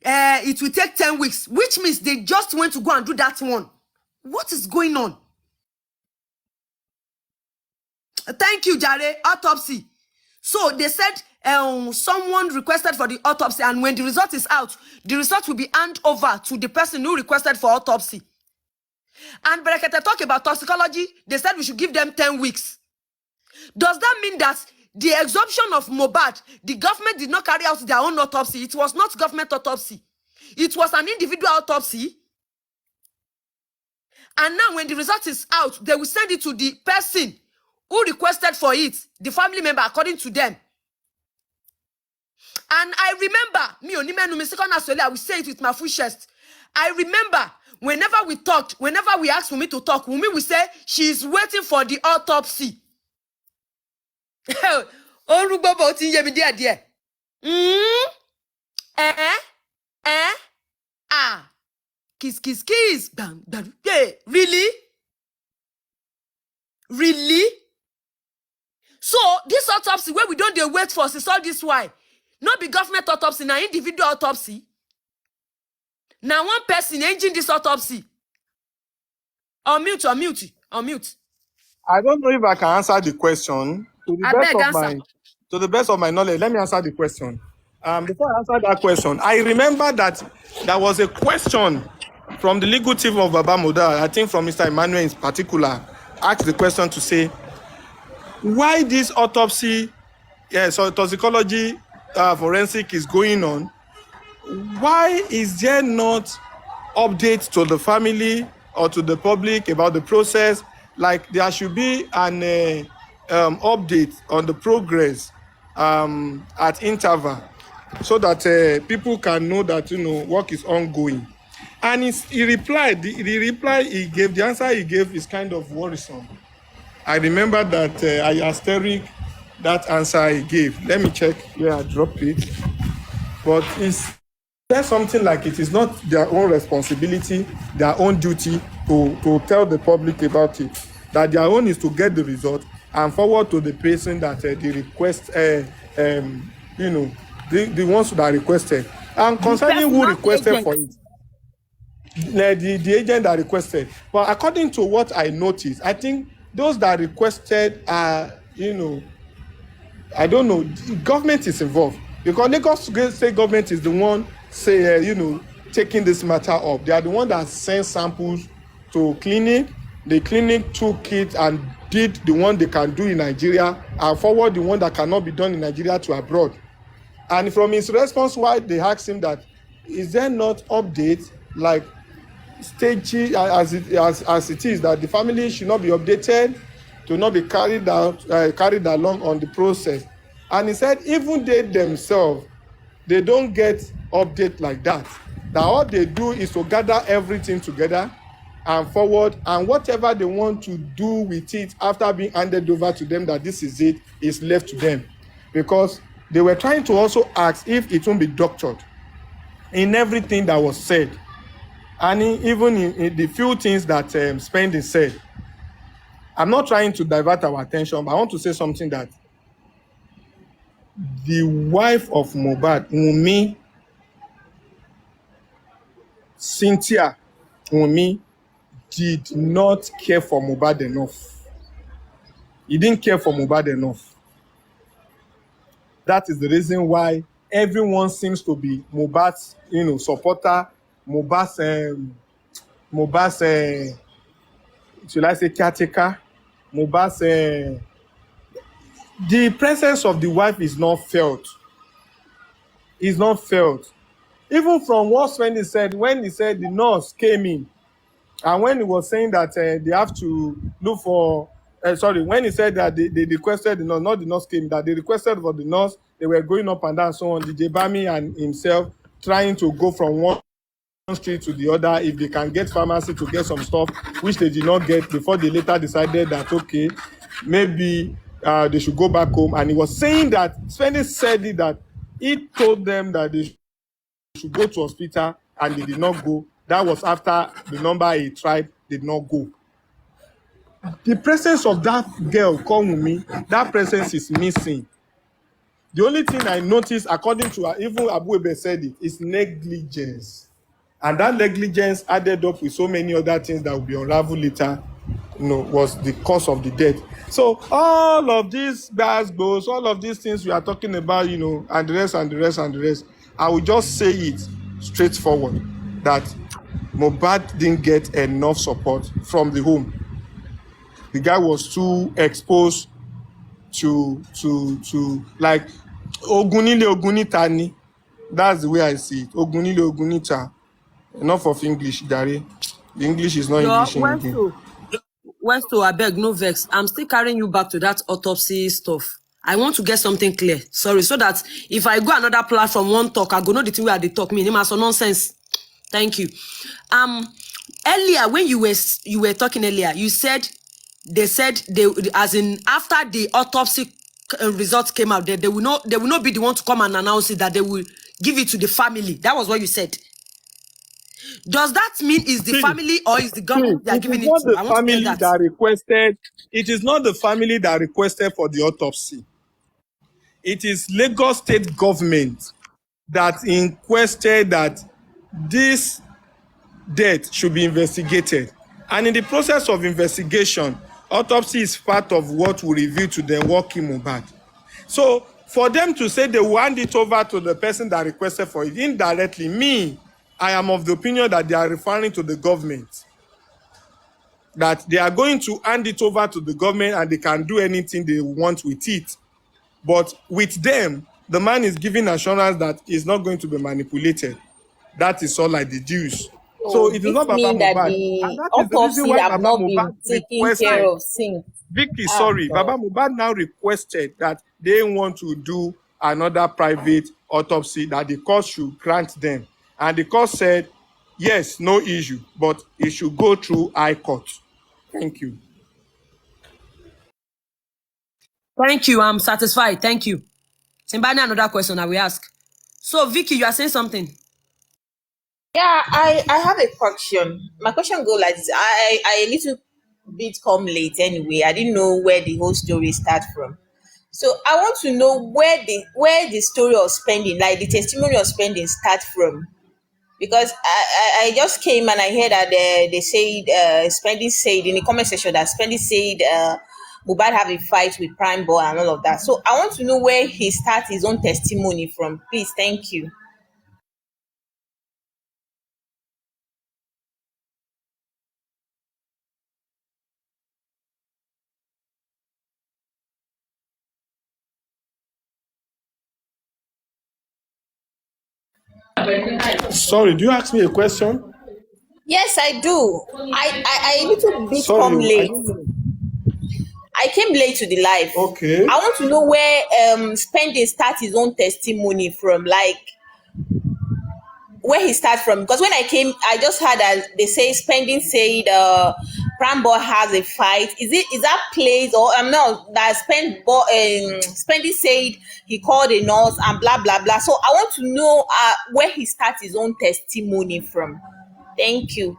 it will take 10 weeks, which means they just went to go and do that one. What is going on? Thank you, Jare. Autopsy. So they said someone requested for the autopsy, and when the result is out, the result will be handed over to the person who requested for autopsy. And Berekete talk about toxicology. They said we should give them 10 weeks. Does that mean that the exhumption of Mohbad, the government did not carry out their own autopsy? It was not government autopsy. It was an individual autopsy. And now when the result is out, they will send it to the person who requested for it, the family member, according to them. And I remember, I will say it with my full chest. I remember whenever we talked, whenever we asked Wunmi to talk, Wunmi will say she is waiting for the autopsy. Kiss, kiss, kiss. Bang, bang. Yeah. Really? Really? So this autopsy where we don't dey wait for since all this why. Not be government autopsy, na individual autopsy. Now one person engine this autopsy. Unmute. I don't know if I can answer the question. To the best of my knowledge, let me answer the question. Before I answer that question, I remember that there was a question from the legal team of Baba Mohbad, I think from Mr. Emmanuel in particular, asked the question to say, why this autopsy, so toxicology forensic is going on, why is there not updates to the family or to the public about the process? Like there should be an update on the progress at interval, so that people can know that work is ongoing. And he replied, the answer he gave is kind of worrisome. I remember that I asterisk that answer he gave. Let me check where I dropped it. But it's something like it is not their own responsibility, their own duty to tell the public about it. That their own is to get the result and forward to the person that the request, the ones that requested. And concerning who requested for it, the agent that requested. But according to what I noticed, I think those that requested are, I don't know, the government is involved. Because Lagos State government is the one, taking this matter up. They are the one that sent samples to clinic. The clinic took it and did the one they can do in Nigeria and forward the one that cannot be done in Nigeria to abroad. And from his response, why they asked him that, is there not update like stage as it is, that the family should not be updated, to not be carried along on the process? And he said even they themselves, they don't get update like that. That all they do is to gather everything together and forward, and whatever they want to do with it after being handed over to them, that this is it, is left to them. Because they were trying to also ask if it won't be doctored in everything that was said, and even in the few things that Spending said. I'm not trying to divert our attention, but I want to say something, that the wife of Mohbad, Wunmi, Cynthia Wunmi, did not care for Mohbad enough. He didn't care for Mohbad enough. That is the reason why everyone seems to be Mohbad's, supporter, Mohbad's, should I say caretaker, Mohbad's. The presence of the wife is not felt. is not felt. Even from what Svenny said, when he said the nurse came in, and when he was saying that they have to look for, when he said that they requested the nurse, not the nurse came, that they requested for the nurse, they were going up and down, so on. DJ Bami and himself trying to go from one street to the other if they can get pharmacy to get some stuff, which they did not get before they later decided that, okay, maybe they should go back home. And he was saying that, Svenny said it, that he told them that they should go to hospital and they did not go. That was after the number he tried did not go. The presence of that girl, Konwumi, that presence is missing. The only thing I noticed, according to even Abu Ebe said it, is negligence. And that negligence added up with so many other things that will be unraveled later, was the cause of the death. So all of these goes, all of these things we are talking about, and the rest, I will just say it straightforward that Mohbad didn't get enough support from the home. The guy was too exposed to like Ogunile Ogunita. That's the way I see it. Ogunile Ogunita. Enough of English, Gary. The English is not English again. Westo, I beg, no vex. I'm still carrying you back to that autopsy stuff. I want to get something clear. Sorry, so that if I go another platform, one talk, I go know the thing where they talk me. So nonsense. Thank you. Earlier when you were talking earlier, you said they as in after the autopsy results came out, they will not be the one to come and announce it, that they will give it to the family. That was what you said. Does that mean is the family or is the government they are giving it to? It is not the family that requested for the autopsy. It is Lagos State government that requested that this death should be investigated. And in the process of investigation, autopsy is part of what will reveal to them what killed Mohbad. So for them to say they will hand it over to the person that requested for it, indirectly, I am of the opinion that they are referring to the government. That they are going to hand it over to the government and they can do anything they want with it. But with them, the man is giving assurance that it's not going to be manipulated. That is all I deduce. So it is not Baba Mohbad. And that is the reason why Baba Mohbad requested. Vicky, sorry, Baba Mohbad now requested that they want to do another private autopsy, that the court should grant them. And the court said, yes, no issue, but it should go through High Court. Thank you. Thank you. I'm satisfied. Thank you. Simbani, another question I will ask. So, Vicky, you are saying something? Yeah, I have a question. My question goes like this. I a little bit come late anyway. I didn't know where the whole story started from. So I want to know where the story of spending, like the testimony of spending, start from. Because I just came and I heard that they said Spending said in the comment section that Spending said Mohbad have a fight with Prime Boy and all of that. So I want to know where he started his own testimony from. Please, thank you. Sorry, do you ask me a question? Yes, I do. I a little bit come late. I came late to the live. Okay. I want to know where Spending start his own testimony from, like where he started from. Because when I came, I just heard that they say Spending said Prambo has a fight. Is that place or no? That Spending said he called a nurse and blah blah blah. So I want to know where he started his own testimony from. Thank you.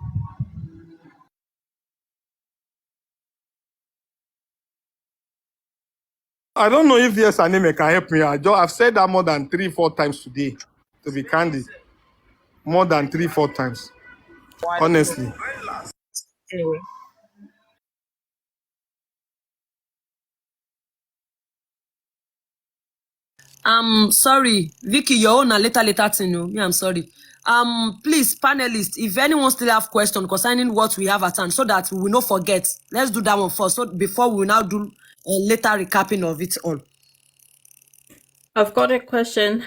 I don't know if yes Anime can help me. I've said that more than 3-4 times today, to be candid. More than 3-4 times. Honestly. Anyway. Sorry, Vicky, your own a later thing, no. Me, I'm sorry. Please, panelists, if anyone still have question concerning what we have at hand, so that we will not forget. Let's do that one first, so before we will now do a later recapping of it all. I've got a question.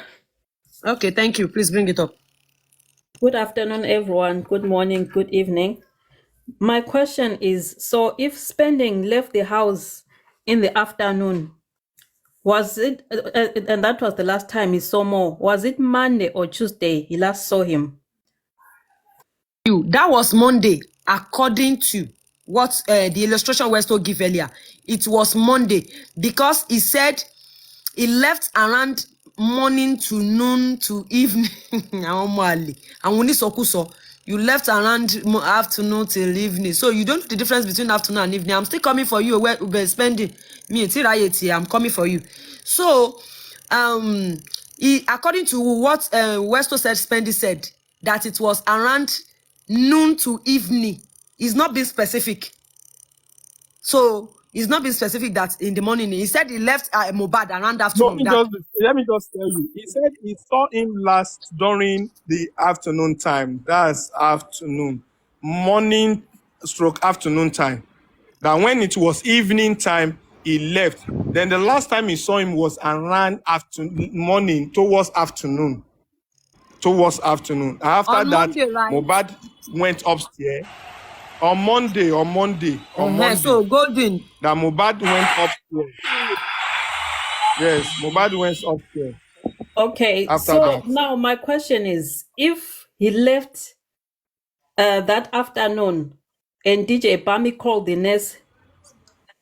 Okay, thank you. Please bring it up. Good afternoon, everyone. Good morning, good evening. My question is, so if Spending left the house in the afternoon, was it, and that was the last time he saw Mo, was it Monday or Tuesday he last saw him? That was Monday, according to what the illustration Westo gave earlier. It was Monday because he said he left around morning to noon to evening. You left around afternoon till evening. So you don't know the difference between afternoon and evening. I'm still coming for you. We're spending me. I'm coming for you. So according to what Westo said, Spendy said that it was around noon to evening. It's not being specific. So it's not being specific that in the morning. He said he left Mohbad around No, afternoon. let me just tell you. He said he saw him last during the afternoon time. That's afternoon, morning stroke afternoon time. That when it was evening time, he left. Then the last time he saw him was around morning towards afternoon. After On that, Monday, right? Mohbad went upstairs. On Monday. So Golden. That Mohbad went upstairs. Yes, Mohbad went upstairs. Okay, After so that. now my question is, if he left that afternoon and DJ Bami called the nurse,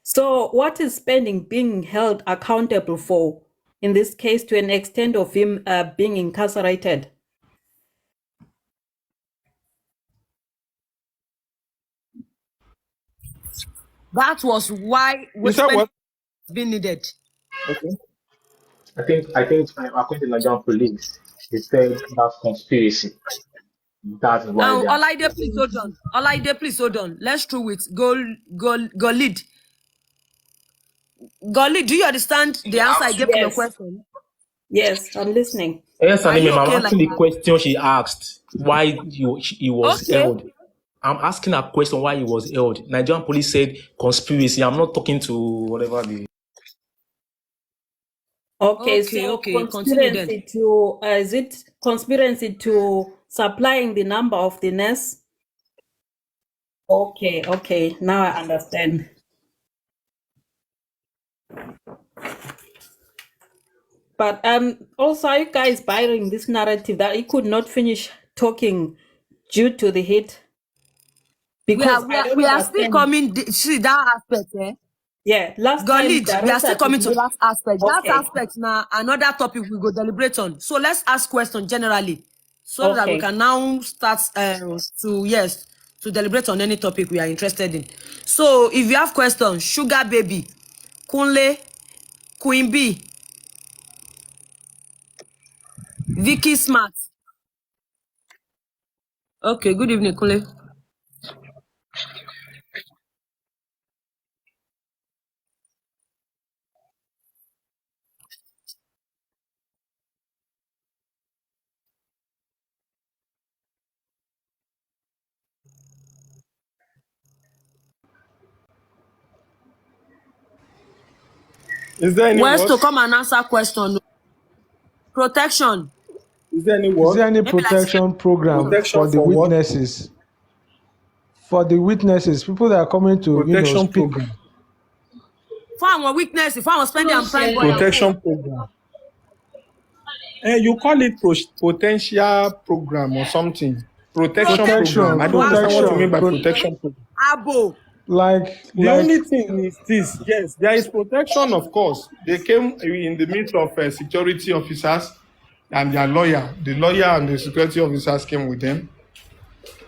so what is Spending being held accountable for in this case to an extent of him being incarcerated? That was why Spending being needed. Okay. I think according to Nigerian police, they said that's conspiracy. That's why they are. Olaide, please hold on. Olaide, please hold on. Let's through with Golid. Golid, do you understand the answer I gave to your question? Yes, I'm listening. Yes, Are you I'm okay like asking the that? question she asked why he was Okay. held. I'm asking a question why he was held. Nigerian police said conspiracy. I'm not talking to whatever the. Okay, so conspiracy to is it conspiracy to supplying the number of the nurse? Okay, now I understand. But also, are you guys buying this narrative that he could not finish talking due to the heat? Because we are still coming. See that aspect, eh? Yeah, last time we are still coming to that aspect. Okay. That aspect now, another topic we go deliberate on. So let's ask questions generally, so that we Okay. can now start to deliberate on any topic we are interested in. So if you have questions, Sugar Baby, Kunle, Queen B, Vicky Smart. Okay, good evening, Kunle. Is there any Where's to what? come and answer question? Protection. Is there any Is what? there any protection program Protection for the for what? witnesses? For the witnesses, people that are coming to, Protection speak. program. For our weakness, if I was spending and prime boy. Protection program. You call it potential program or something. Protection program. I don't understand what you mean by protection program. Abo. The only thing is this. Yes, there is protection, of course. They came in the midst of security officers and their lawyer. The lawyer and the security officers came with them.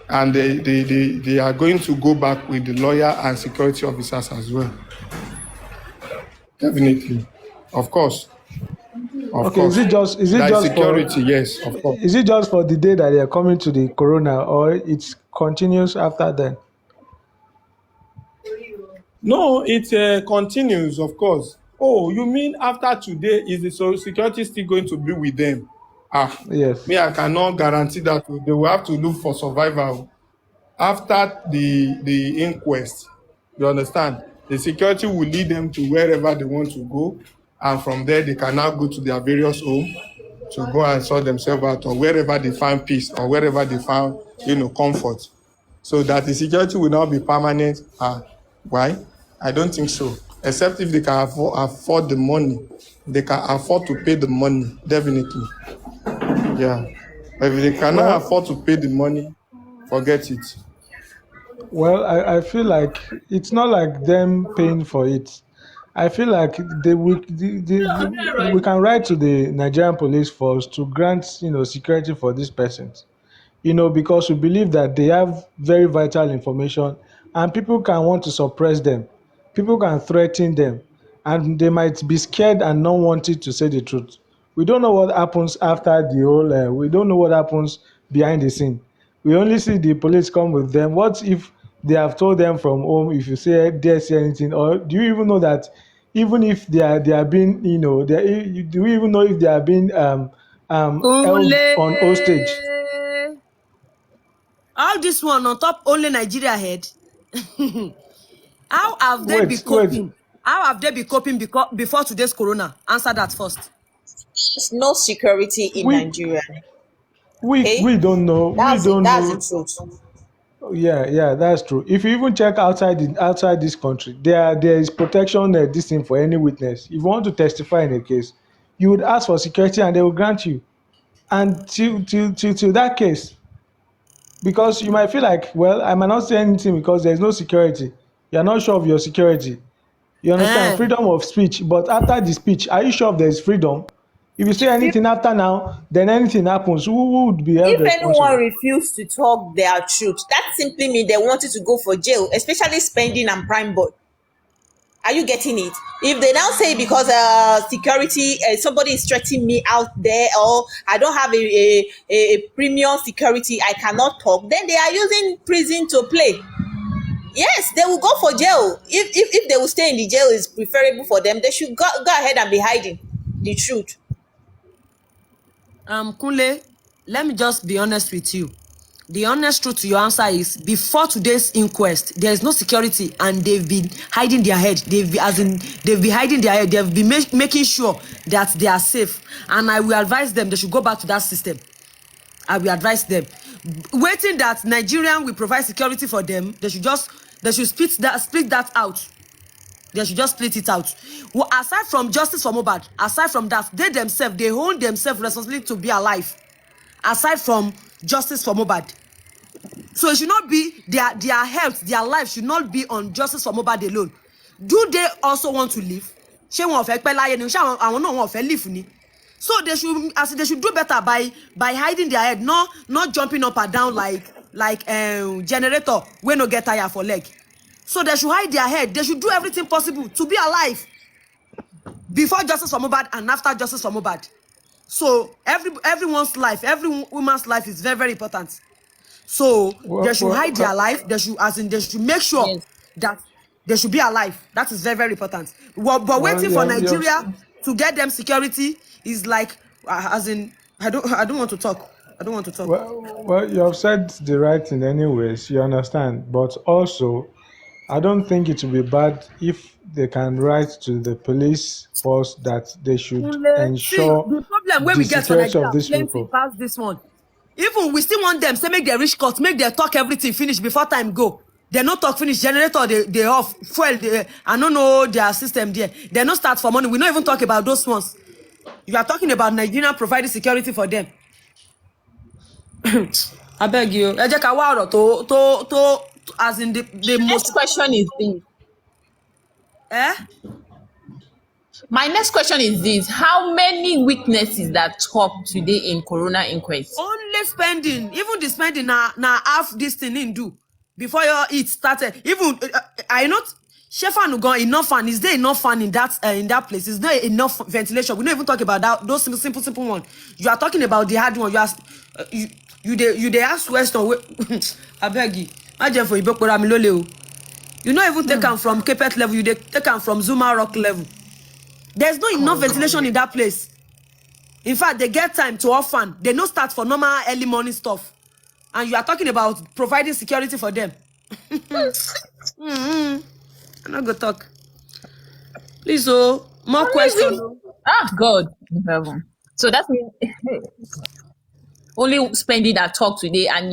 And they are going to go back with the lawyer and security officers as well. Definitely. Of course. Of course. Is it just security? Yes, of course. Is it just for the day that they are coming to the corona, or it continues after then? No, it continues, of course. Oh, you mean after today, is the security still going to be with them? Yes. Me, I cannot guarantee that. They will have to look for survival after the inquest. You understand? The security will lead them to wherever they want to go, and from there they can now go to their various homes to go and sort themselves out, or wherever they find peace, or wherever they found, comfort. So that the security will not be permanent. Why? I don't think so. Except if they can afford the money. They can afford to pay the money, definitely. Yeah. But if they cannot afford to pay the money, forget it. Well, I feel like it's not like them paying for it. I feel like we can write to the Nigerian police force to grant, security for these persons. Because we believe that they have very vital information and people can want to suppress them. People can threaten them and they might be scared and not wanting to say the truth. We don't know what happens after the whole, we don't know what happens behind the scene. We only see the police come with them. What if they have told them from home, if you dare say anything, or do you even know that even if they are being, do we even know if they are being held on hostage? All this one on top only Nigeria head. How have they been Wait. coping? How have they been coping before today's corona? Answer that first. There's no security in We Nigeria. we Okay? we don't know. We That's it. don't That's the know. truth. Yeah, that's true. If you even check outside this country, there is protection this thing for any witness. If you want to testify in a case, you would ask for security and they will grant you. And till that case, because you might feel like, well, I might not say anything because there's no security. You're not sure of your security. You understand? Eh. Freedom of speech. But after the speech, are you sure there's freedom? If you say anything after now, then anything happens. Who would be held If anyone responsible? refused to talk their truth, that simply means they wanted to go for jail, especially spending and prime board. Are you getting it? If they now say because security, somebody is threatening me out there, or I don't have a premium security, I cannot talk, then they are using prison to play. Yes, they will go for jail. If they will stay in the jail is preferable for them, they should go ahead and be hiding the truth. Kunle, let me just be honest with you. The honest truth to your answer is before today's inquest, there is no security and they've been hiding their head. They've been hiding their head. They've been making sure that they are safe. And I will advise them they should go back to that system. I will advise them. Waiting that Nigerian will provide security for them, they should split that out. They should just split it out. Well, aside from justice for Mohbad, aside from that, they own themselves responsibility to be alive. Aside from justice for Mohbad. So it should not be their health, their life should not be on justice for Mohbad alone. Do they also want to live? Ṣé wọn ò fẹ́ pẹ́ láyé ni? Ṣé àwọn náà wọn ò fẹ́ live ni? So they should do better by hiding their head, not jumping up and down like generator wey no get tire for leg. So they should hide their head. They should do everything possible to be alive before justice for Mohbad and after justice for Mohbad. So everyone's life, every woman's life is very, very important. So they should hide their life. They should make sure that they should be alive. That is very, very important. But waiting for Nigeria to get them security is like, I don't want to talk. I don't want to talk. Well, you have said the right thing anyways, you understand. But also, I don't think it will be bad if they can write to the police force that they should ensure the problem when the we get for security of Nigeria these plenty people. pass this one. Even we still want them say make their rich cut, make their talk everything finish before time go. They no talk finish, generator they off, fuel I don't know their system there. They no start for money. We don't even talk about those ones. You are talking about Nigeria providing security for them. I beg you. Ẹ jẹ́ ká wá ọ̀rọ̀ tó as in the most. Next question is this. My next question is this: how many witnesses that talk today in Corona inquest? Only spending, even the spending na half this thing in do before your it started. Even I not Shefan got enough fan. Is there enough fan in that place? Is there enough ventilation? We don't even talk about that those simple one. You are talking about the hard one. You ask you they ask question. I beg you. Imagine for you not even take them from Capet level. You take them from Zuma Rock level. There's no enough ventilation in that place. In fact, they get time to off fan. They no start for normal early morning stuff. And you are talking about providing security for them. I'm not gonna talk. Please, more questions. God in heaven. So that's only spending that talk today, and yet